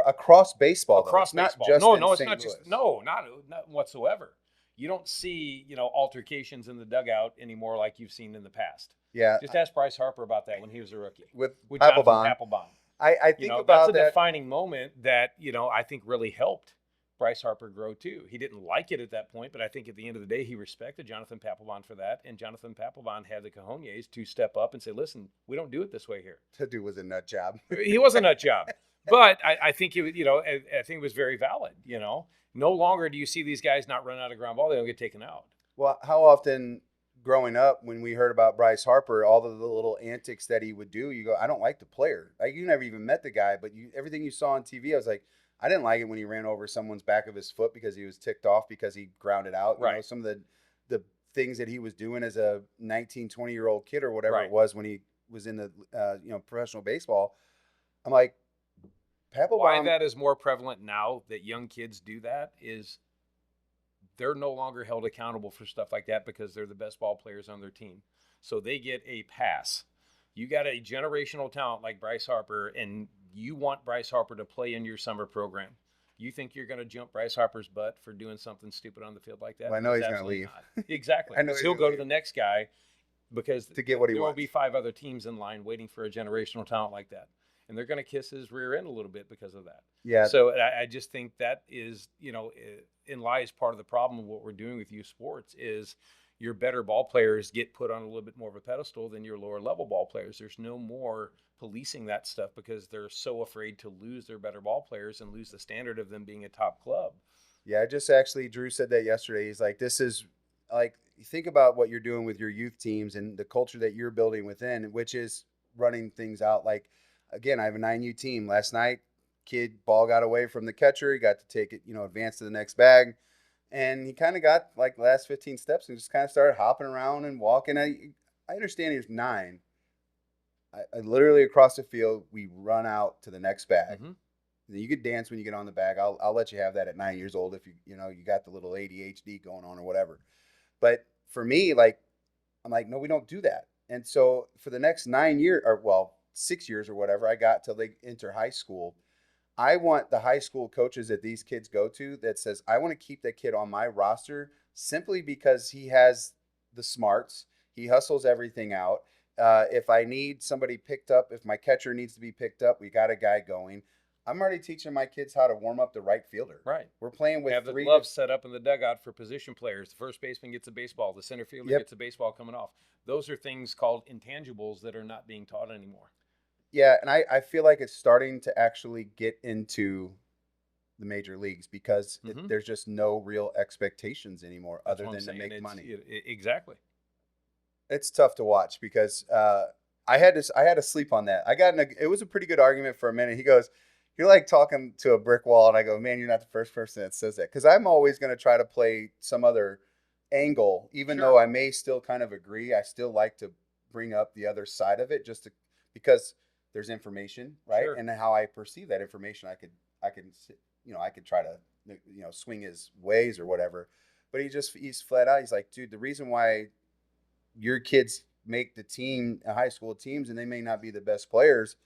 Across baseball, across though. It's baseball. Not just it's not just not whatsoever. You don't see altercations in the dugout anymore like you've seen in the past. Yeah, just ask Bryce Harper about that when he was a rookie with Papelbon. Papelbon. I think about that's a defining moment that I think really helped Bryce Harper grow too. He didn't like it at that point, but I think at the end of the day, he respected Jonathan Papelbon for that. And Jonathan Papelbon had the cojones to step up and say, listen, we don't do it this way here. That dude was a nut job. He was a nut job. But I think it was, I think it was very valid. No longer do you see these guys not run out of ground ball; they don't get taken out. Well, how often growing up when we heard about Bryce Harper, all the little antics that he would do, you go, I don't like the player. Like, you never even met the guy, but everything you saw on TV, I was like, I didn't like it when he ran over someone's back of his foot because he was ticked off because he grounded out. You know, some of the things that he was doing as a 19, 20-year-old kid or whatever it was when he was in the professional baseball. I'm like, Papelbon. Why that is more prevalent now that young kids do that is they're no longer held accountable for stuff like that because they're the best ball players on their team. So they get a pass. You got a generational talent like Bryce Harper, and you want Bryce Harper to play in your summer program. You think you're going to jump Bryce Harper's butt for doing something stupid on the field like that? Well, I know he's going to leave. Exactly. I know he'll go to the next guy because to get what he there wants. will be 5 other teams in line waiting for a generational talent like that. And they're going to kiss his rear end a little bit because of that. Yeah. So I just think that is, in lies part of the problem of what we're doing with youth sports is your better ball players get put on a little bit more of a pedestal than your lower level ball players. There's no more policing that stuff because they're so afraid to lose their better ball players and lose the standard of them being a top club. Yeah, Drew said that yesterday. He's like, this is like, think about what you're doing with your youth teams and the culture that you're building within, which is running things out. Like, again, I have a 9U team. Last night, ball got away from the catcher. He got to take it, advance to the next bag. And he kind of got like the last 15 steps and just kind of started hopping around and walking. I understand he was 9. I literally across the field, we run out to the next bag. Mm-hmm. You could dance when you get on the bag. I'll let you have that at 9 years old if you got the little ADHD going on or whatever. But for me, I'm like, no, we don't do that. And so for the next 9 years, 6 years or whatever, I got till they enter high school. I want the high school coaches that these kids go to that says, I want to keep that kid on my roster simply because he has the smarts. He hustles everything out. If I need somebody picked up, if my catcher needs to be picked up, we got a guy going. I'm already teaching my kids how to warm up the right fielder. Right. We're playing with have the gloves set up in the dugout for position players. The first baseman gets a baseball. The center fielder gets a baseball coming off. Those are things called intangibles that are not being taught anymore. Yeah, and I feel like it's starting to actually get into the major leagues because there's just no real expectations anymore other than to make money. Exactly. It's tough to watch because I had to sleep on that. It was a pretty good argument for a minute. He goes, you're like talking to a brick wall, and I go, man, you're not the first person that says that because I'm always going to try to play some other angle, even though I may still kind of agree. I still like to bring up the other side of it because there's information, right? Sure. And how I perceive that information, I could try to, swing his ways or whatever. But he's flat out. He's like, dude, the reason why your kids make the team, high school teams, and they may not be the best players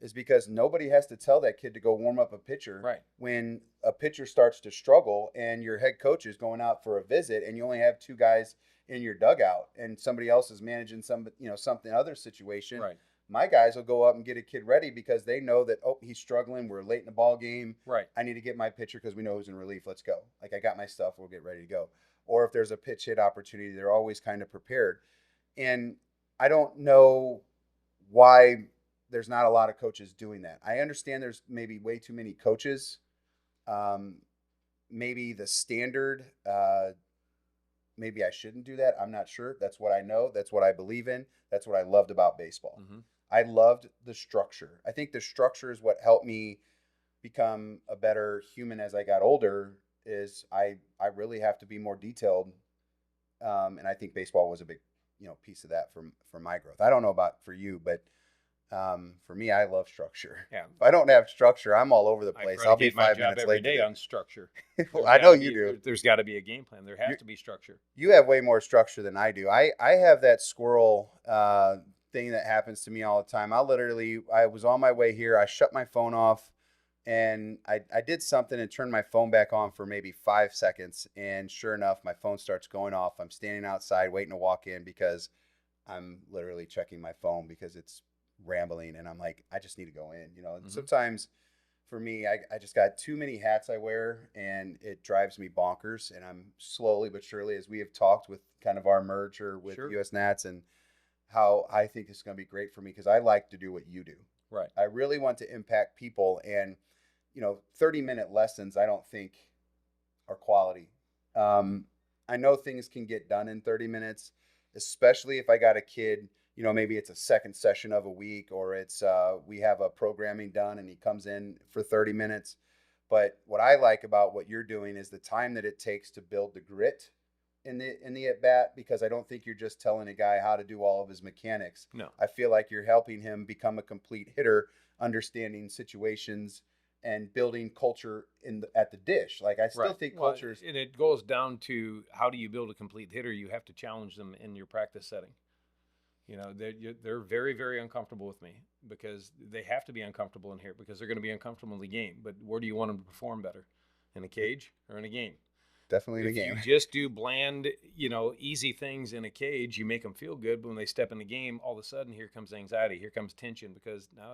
is because nobody has to tell that kid to go warm up a pitcher. Right. When a pitcher starts to struggle and your head coach is going out for a visit and you only have 2 guys in your dugout and somebody else is managing something other situation. Right. My guys will go up and get a kid ready because they know that, he's struggling. We're late in the ball game. Right. I need to get my pitcher because we know who's in relief. Let's go. Like, I got my stuff. We'll get ready to go. Or if there's a pitch hit opportunity, they're always kind of prepared. And I don't know why there's not a lot of coaches doing that. I understand there's maybe way too many coaches. Maybe the standard, maybe I shouldn't do that. I'm not sure. That's what I know. That's what I believe in. That's what I loved about baseball. Mm-hmm. I loved the structure. I think the structure is what helped me become a better human as I got older. Is I really have to be more detailed, and I think baseball was a big piece of that for my growth. I don't know about for you, but for me, I love structure. Yeah. If I don't have structure, I'm all over the place. I'll be 5 minutes late. Every day on structure. Well, I know you do. There's got to be a game plan. There has to be structure. You have way more structure than I do. I have that squirrel thing that happens to me all the time. I was on my way here. I shut my phone off, and I did something and turned my phone back on for maybe 5 seconds. And sure enough, my phone starts going off. I'm standing outside waiting to walk in because I'm literally checking my phone because it's rambling, and I'm like, I just need to go in. Mm-hmm. Sometimes for me, I just got too many hats I wear, and it drives me bonkers. And I'm slowly but surely, as we have talked with kind of our merger with Sure. US Nats, and how I think it's going to be great for me because I like to do what you do. Right. I really want to impact people, and 30-minute lessons I don't think are quality. I know things can get done in 30 minutes, especially if I got a kid. Maybe it's a second session of a week, or it's we have a programming done and he comes in for 30 minutes. But what I like about what you're doing is the time that it takes to build the grit in the at bat, because I don't think you're just telling a guy how to do all of his mechanics. No. I feel like you're helping him become a complete hitter, understanding situations and building culture at the dish. Like I still think culture and it goes down to, how do you build a complete hitter? You have to challenge them in your practice setting. They're very, very uncomfortable with me, because they have to be uncomfortable in here, because they're going to be uncomfortable in the game. But where do you want them to perform better? In a cage or in a game? Definitely in a game. If you just do bland, easy things in a cage, you make them feel good. But when they step in the game, all of a sudden, here comes anxiety, here comes tension, because now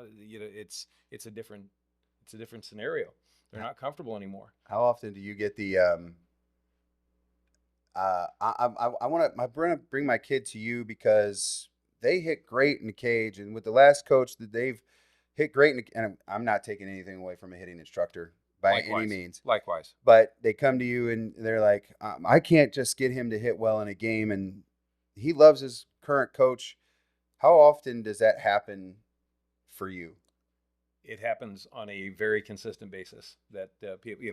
it's a different scenario. They're not comfortable anymore. How often do you get the I want to bring my kid to you because they hit great in the cage, and with the last coach that they've hit great and I'm not taking anything away from a hitting instructor by any means. Likewise. But they come to you and they're like, I can't just get him to hit well in a game, and he loves his current coach. How often does that happen for you? It happens on a very consistent basis. That people,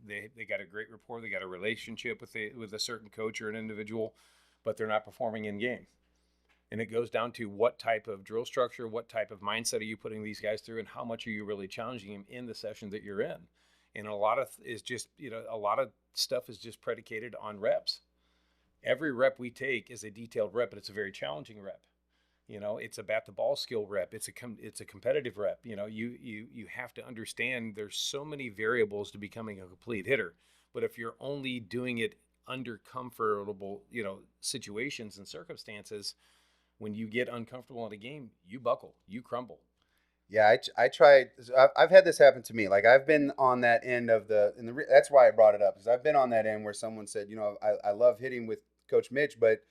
they got a great rapport, they got a relationship with a certain coach or an individual, but they're not performing in game. And it goes down to what type of drill structure, what type of mindset are you putting these guys through, and how much are you really challenging them in the session that you're in. And a lot of stuff is just predicated on reps. Every rep we take is a detailed rep, but it's a very challenging rep. It's a bat to ball skill rep. It's a competitive rep. You have to understand there's so many variables to becoming a complete hitter. But if you're only doing it under comfortable, situations and circumstances, when you get uncomfortable in a game, you buckle, you crumble. Yeah, I tried. I've had this happen to me. Like I've been on that end of that's why I brought it up, because I've been on that end where someone said, I love hitting with Coach Mitch, but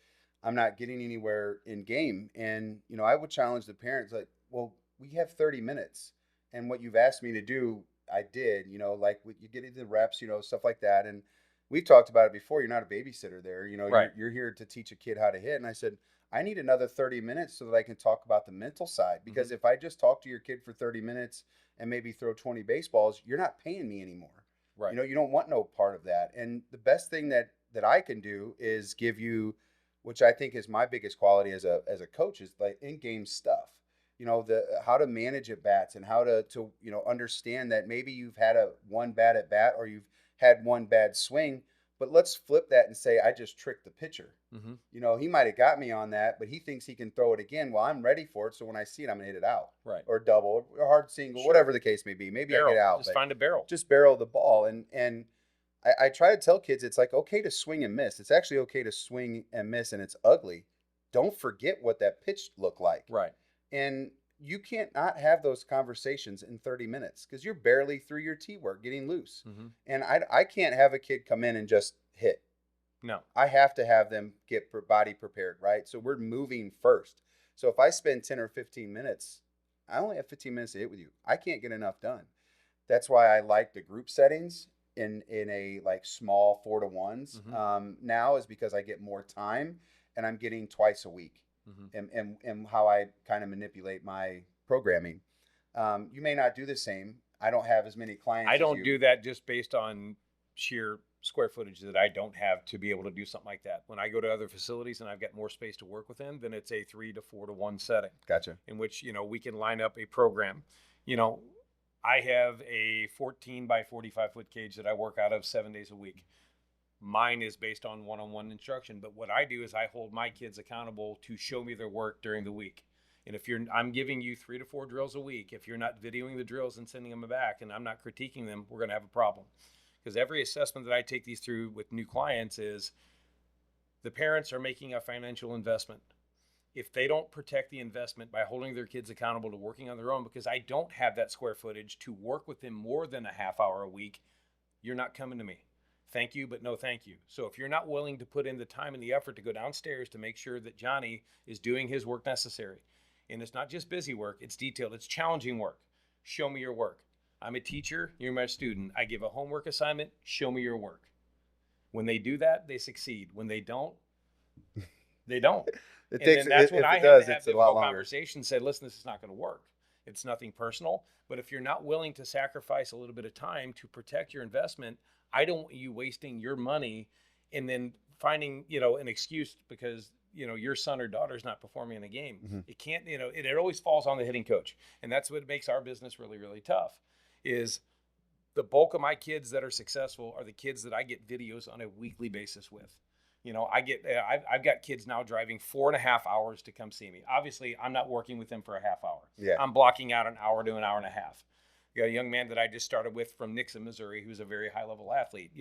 I'm not getting anywhere in game. And, I would challenge the parents like, well, we have 30 minutes, and what you've asked me to do, I did, like you get into the reps, stuff like that. And we've talked about it before. You're not a babysitter there. Right. You're here to teach a kid how to hit. And I said, I need another 30 minutes so that I can talk about the mental side. Because if I just talk to your kid for 30 minutes and maybe throw 20 baseballs, you're not paying me anymore. Right. You don't want no part of that. And the best thing that I can do is give you, which I think is my biggest quality as a coach, is like in-game stuff. How to manage at bats, and how to understand that maybe you've had one bad at bat, or you've had one bad swing. But let's flip that and say, I just tricked the pitcher. Mm-hmm. He might have got me on that, but he thinks he can throw it again. Well, I'm ready for it. So when I see it, I'm going to hit it out. Right. Or double, or hard single, Sure. Whatever the case may be. Maybe barrel. I get out. Just find a barrel. Just barrel the ball. And I try to tell kids, it's like okay to swing and miss. It's actually okay to swing and miss, and it's ugly. Don't forget what that pitch looked like. Right. And you can't not have those conversations in 30 minutes because you're barely through your tee work, getting loose. Mm-hmm. And I can't have a kid come in and just hit. No. I have to have them get body prepared, right? So we're moving first. So if I spend 10 or 15 minutes, I only have 15 minutes to hit with you. I can't get enough done. That's why I like the group settings in a like small 4-to-1s. Mm-hmm. Now is because I get more time, and I'm getting twice a week. Mm-hmm. and how I kind of manipulate my programming. You may not do the same. I don't have as many clients. I don't do that just based on sheer square footage that I don't have to be able to do something like that. When I go to other facilities and I've got more space to work within, then it's a 3 to 4-to-1 setting. Gotcha. In which, we can line up a program. I have a 14 by 45 foot cage that I work out of 7 days a week. Mine is based on one-on-one instruction, but what I do is I hold my kids accountable to show me their work during the week. And if I'm giving you 3 to 4 drills a week, if you're not videoing the drills and sending them back, and I'm not critiquing them, we're going to have a problem. Because every assessment that I take these through with new clients is the parents are making a financial investment if they don't protect the investment by holding their kids accountable to working on their own, because I don't have that square footage to work with them more than a half hour a week, you're not coming to me. Thank you, but no thank you. So if you're not willing to put in the time and the effort to go downstairs to make sure that Johnny is doing his work necessary, and it's not just busy work, it's detailed, it's challenging work. Show me your work. I'm a teacher, you're my student. I give a homework assignment, show me your work. When they do that, they succeed. When they don't, they don't. It And takes, then that's if when I it have does, to have it's a lot difficult longer. conversations, say, listen, this is not going to work. It's nothing personal. But if you're not willing to sacrifice a little bit of time to protect your investment, I don't want you wasting your money and then finding, an excuse because, your son or daughter is not performing in a game. Mm-hmm. It can't, it always falls on the hitting coach. And that's what makes our business really, really tough is the bulk of my kids that are successful are the kids that I get videos on a weekly basis with. I've got kids now driving 4.5 hours to come see me. Obviously, I'm not working with them for a half hour. Yeah. I'm blocking out an hour to an hour and a half. You got a young man that I just started with from Nixon, Missouri, who's a very high level athlete.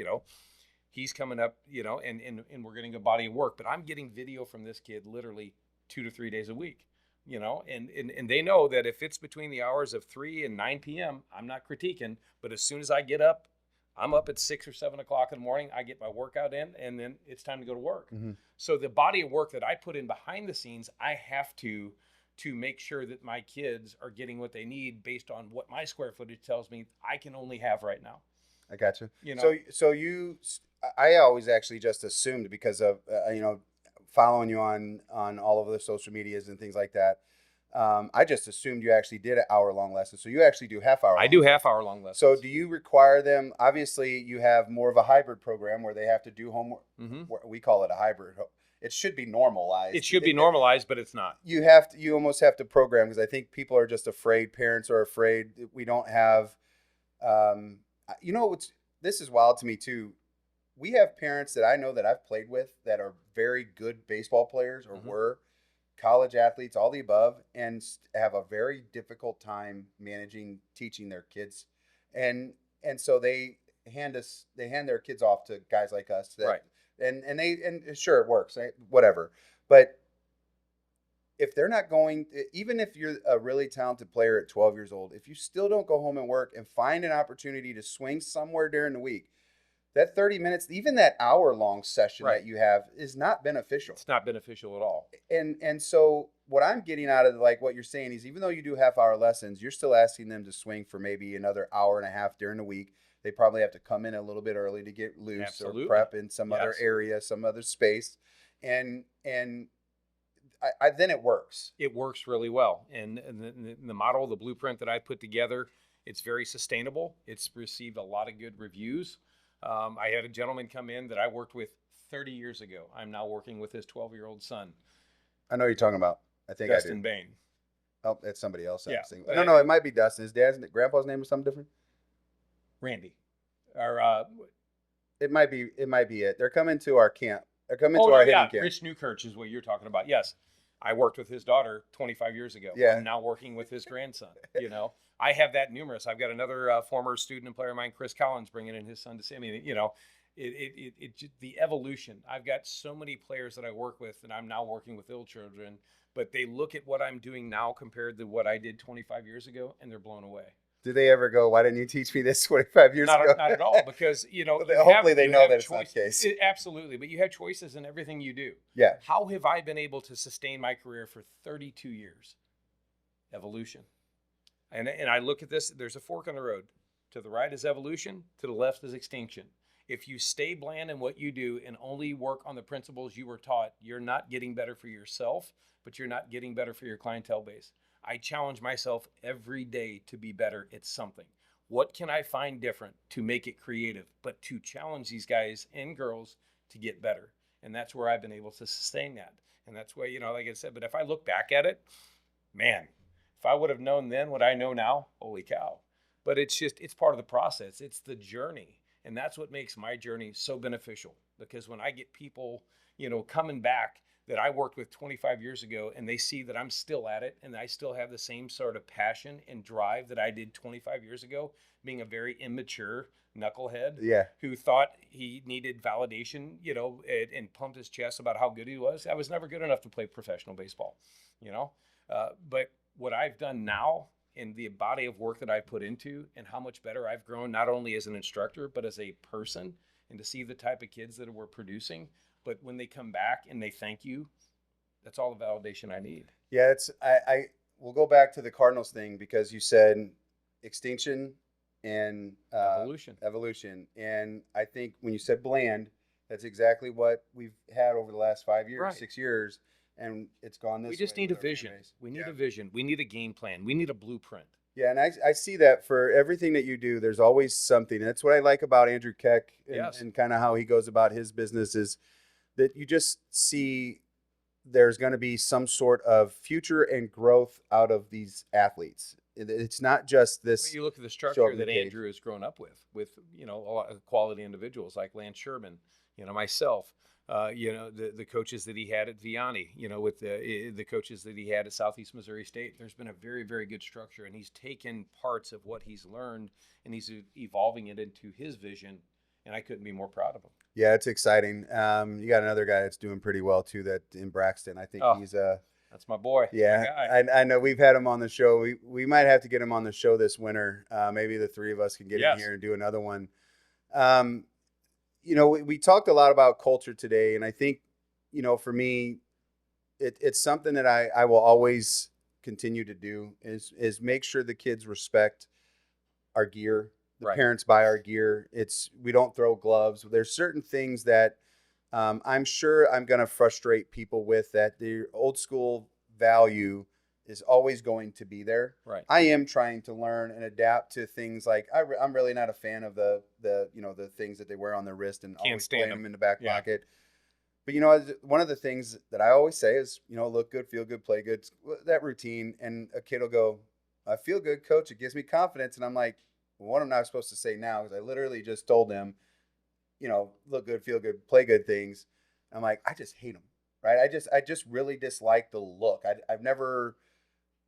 He's coming up, and we're getting a body of work. But I'm getting video from this kid literally 2 to 3 days a week. And they know that if it's between the hours of 3 and 9 p.m., I'm not critiquing. But as soon as I get up, I'm up at 6 or 7 o'clock in the morning. I get my workout in, and then it's time to go to work. Mm-hmm. So the body of work that I put in behind the scenes, I have to make sure that my kids are getting what they need based on what my square footage tells me I can only have right now. I got you. I always actually just assumed because of following you on all of the social medias and things like that. I just assumed you actually did an hour-long lesson. So you actually do half-hour. I do half-hour-long lessons. So do you require them? Obviously, you have more of a hybrid program where they have to do homework. Mm-hmm. We call it a hybrid. It should be normalized. It should be normalized, but it's not. You almost have to program because I think people are just afraid. Parents are afraid. We don't have. This is wild to me too. We have parents that I know that I've played with that are very good baseball players or were college athletes, all the above, and have a very difficult time teaching their kids. And so they hand their kids off to guys like us. Right. And sure, it works, whatever. But if they're not going, even if you're a really talented player at 12 years old, if you still don't go home and work and find an opportunity to swing somewhere during the week, that 30 minutes, even that hour-long session that you have is not beneficial. It's not beneficial at all. And so what I'm getting out of what you're saying is even though you do half-hour lessons, you're still asking them to swing for maybe another hour and a half during the week. They probably have to come in a little bit early to get loose Absolutely. or prep in some other area, some other space. And then it works. It works really well. And the model, the blueprint that I put together, it's very sustainable. It's received a lot of good reviews. I had a gentleman come in that I worked with 30 years ago. I'm now working with his 12-year-old son. I know who you're talking about. I think Dustin I do. Bain. Oh, that's somebody else. Yeah. No, it might be Dustin. His grandpa's name is something different. Randy. Or it might be it. They're coming to our camp. They're coming to our hitting camp. Rich Newkirch is what you're talking about. Yes. I worked with his daughter 25 years ago. Yeah. I'm now working with his grandson. I have that numerous. I've got another former student and player of mine, Chris Collins, bringing in his son to see me. The evolution. I've got so many players that I work with, and I'm now working with ill children, but they look at what I'm doing now compared to what I did 25 years ago, and they're blown away. Do they ever go, why didn't you teach me this 25 years ago? Not at all, because, hopefully they know that it's not the case. Absolutely, but you have choices in everything you do. Yeah. How have I been able to sustain my career for 32 years? Evolution. And I look at this, there's a fork on the road. To the right is evolution, to the left is extinction. If you stay bland in what you do and only work on the principles you were taught, you're not getting better for yourself, but you're not getting better for your clientele base. I challenge myself every day to be better at something. What can I find different to make it creative, but to challenge these guys and girls to get better? And that's where I've been able to sustain that. And that's why, like I said, but if I look back at it, man, if I would have known then what I know now, holy cow. But it's part of the process. It's the journey. And that's what makes my journey so beneficial. Because when I get people, coming back that I worked with 25 years ago and they see that I'm still at it and I still have the same sort of passion and drive that I did 25 years ago, being a very immature knucklehead Yeah. who thought he needed validation, and pumped his chest about how good he was. I was never good enough to play professional baseball, but what I've done now and the body of work that I've put into and how much better I've grown, not only as an instructor, but as a person, and to see the type of kids that we're producing. But when they come back and they thank you, that's all the validation I need. Yeah, I we'll go back to the Cardinals thing because you said extinction and evolution. And I think when you said bland, that's exactly what we've had over the last 5 years, Right. 6 years, and it's gone this way. We just need a with our fan vision. base. We need a vision. We need a game plan. We need a blueprint. Yeah, and I see that for everything that you do, there's always something. And that's what I like about Andrew Keck and kind of how he goes about his business is that you just see there's going to be some sort of future and growth out of these athletes. It's not just this. When you look at the structure that Andrew has grown up with a lot of quality individuals like Lance Sherman, myself, the coaches that he had at Vianney, with the coaches that he had at Southeast Missouri State. There's been a very, very good structure, and he's taken parts of what he's learned and he's evolving it into his vision. And I couldn't be more proud of him. Yeah, it's exciting. You got another guy that's doing pretty well too. That in Braxton, I think he's that's my boy. Yeah, I know we've had him on the show. We might have to get him on the show this winter. Maybe the three of us can get in here and do another one. We talked a lot about culture today, and I think, for me, it's something that I will always continue to do is make sure the kids respect our gear. The parents buy our gear. We don't throw gloves. There's certain things that I'm sure I'm going to frustrate people with, that the old school value is always going to be there. Right. I am trying to learn and adapt to things like I'm really not a fan of the things that they wear on their wrist and always playing them in the back pocket. But one of the things that I always say is, look good, feel good, play good, that routine. And a kid will go, I feel good, coach. It gives me confidence. And I'm like, well, what am I supposed to say now? Because I literally just told them, look good, feel good, play good things. I'm like, I just hate them, right? I just really dislike the look. I've never,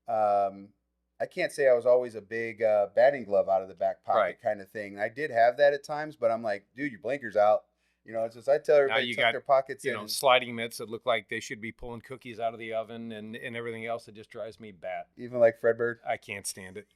I can't say I was always a big batting glove out of the back pocket kind of thing. I did have that at times, but I'm like, dude, your blinker's out. It's just, I tell everybody tuck their pockets in. Sliding mitts that look like they should be pulling cookies out of the oven and everything else that just drives me bat. Even like Fredbird? I can't stand it.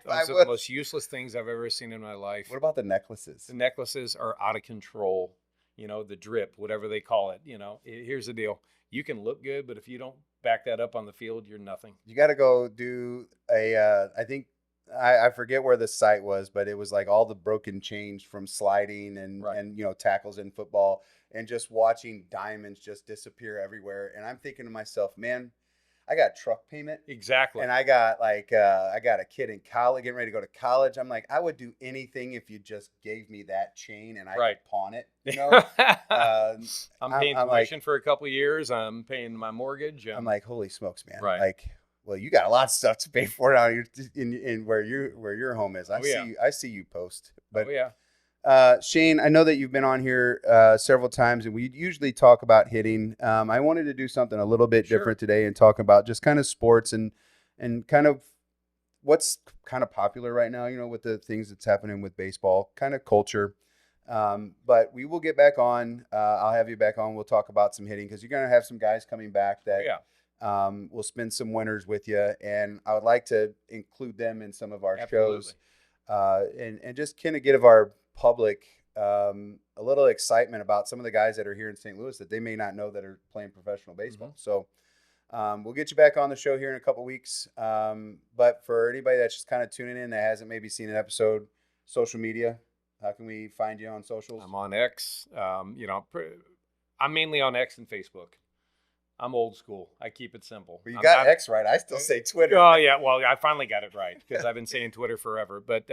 Those are the most useless things I've ever seen in my life. What about the necklaces? The necklaces are out of control. The drip, whatever they call it. Here's the deal. You can look good, but if you don't back that up on the field, you're nothing. You got to go do I think, I forget where the site was, but it was like all the broken change from sliding and tackles in football and just watching diamonds just disappear everywhere. And I'm thinking to myself, man, I got truck payment. Exactly. And I got I got a kid in college getting ready to go to college. I'm like, I would do anything if you just gave me that chain and I could pawn it. I'm paying tuition for a couple of years. I'm paying my mortgage. I'm like, holy smokes, man. Right. Like, well, you got a lot of stuff to pay for now in where your home is. I see you post. But Shane, I know that you've been on here several times, and we usually talk about hitting. I wanted to do something a little bit different today and talk about just kind of sports and kind of what's kind of popular right now, with the things that's happening with baseball, kind of culture. But we will get back on. I'll have you back on. We'll talk about some hitting because you're going to have some guys coming back that we'll spend some winters with you, and I would like to include them in some of our shows, and just kind of give our public a little excitement about some of the guys that are here in St. Louis that they may not know that are playing professional baseball. So we'll get you back on the show here in a couple weeks. But for anybody that's just kind of tuning in that hasn't maybe seen an episode, social media, how can we find you on socials? I'm on X. I'm mainly on X and Facebook. I'm old school. I keep it simple. Well, you got X right. I still say Twitter. Oh, yeah. Well, I finally got it right because I've been saying Twitter forever. But,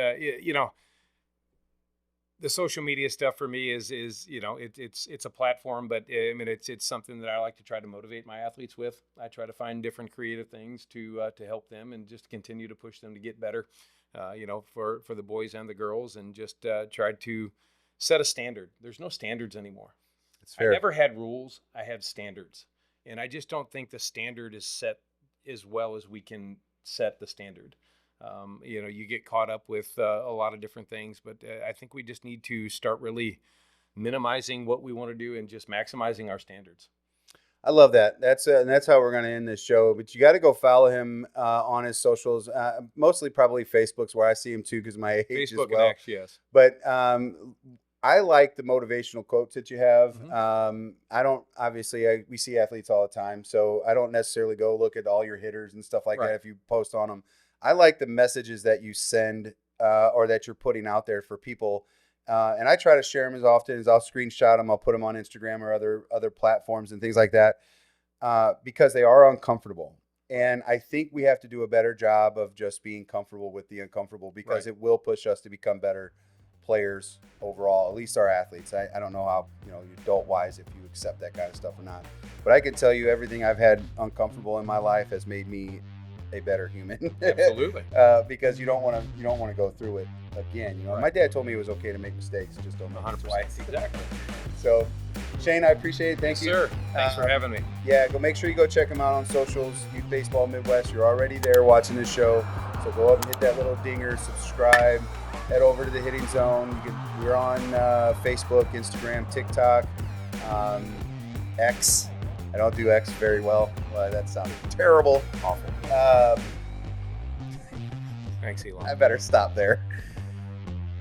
the social media stuff for me is it's a platform, but I mean, it's something that I like to try to motivate my athletes with. I try to find different creative things to help them and just continue to push them to get better, for the boys and the girls, and just try to set a standard. There's no standards anymore. It's fair. I never had rules. I have standards. And I just don't think the standard is set as well as we can set the standard. You get caught up with a lot of different things, but I think we just need to start really minimizing what we want to do and just maximizing our standards. I love that. That's how we're going to end this show. But you got to go follow him on his socials. Mostly probably Facebook's where I see him too because my age Facebook as well. and X, yes. But I like the motivational quotes that you have. Mm-hmm. I don't obviously we see athletes all the time, so I don't necessarily go look at all your hitters and stuff like Right. that if you post on them. I like the messages that you send or that you're putting out there for people. And I try to share them as often as I'll screenshot them. I'll put them on Instagram or other platforms and things like that because they are uncomfortable. And I think we have to do a better job of just being comfortable with the uncomfortable because Right. it will push us to become better players overall, at least our athletes. I don't know how, adult-wise, if you accept that kind of stuff or not. But I can tell you everything I've had uncomfortable in my life has made me a better human. Absolutely. Because you don't want to go through it again. Right. My dad told me it was okay to make mistakes, just don't make 100%. it twice. Exactly. So, Shane, I appreciate it. Thank you, sir. Thanks for having me. Yeah, make sure you go check him out on socials. Youth Baseball Midwest. You're already there watching this show, so go up and hit that little dinger, subscribe, head over to the Hitting Zone. We're on Facebook, Instagram, TikTok, X. I don't do X very well. That sounded terrible. Awful. Thanks, Elon. I better stop there.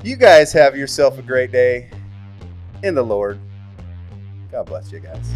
You guys have yourself a great day in the Lord. God bless you guys.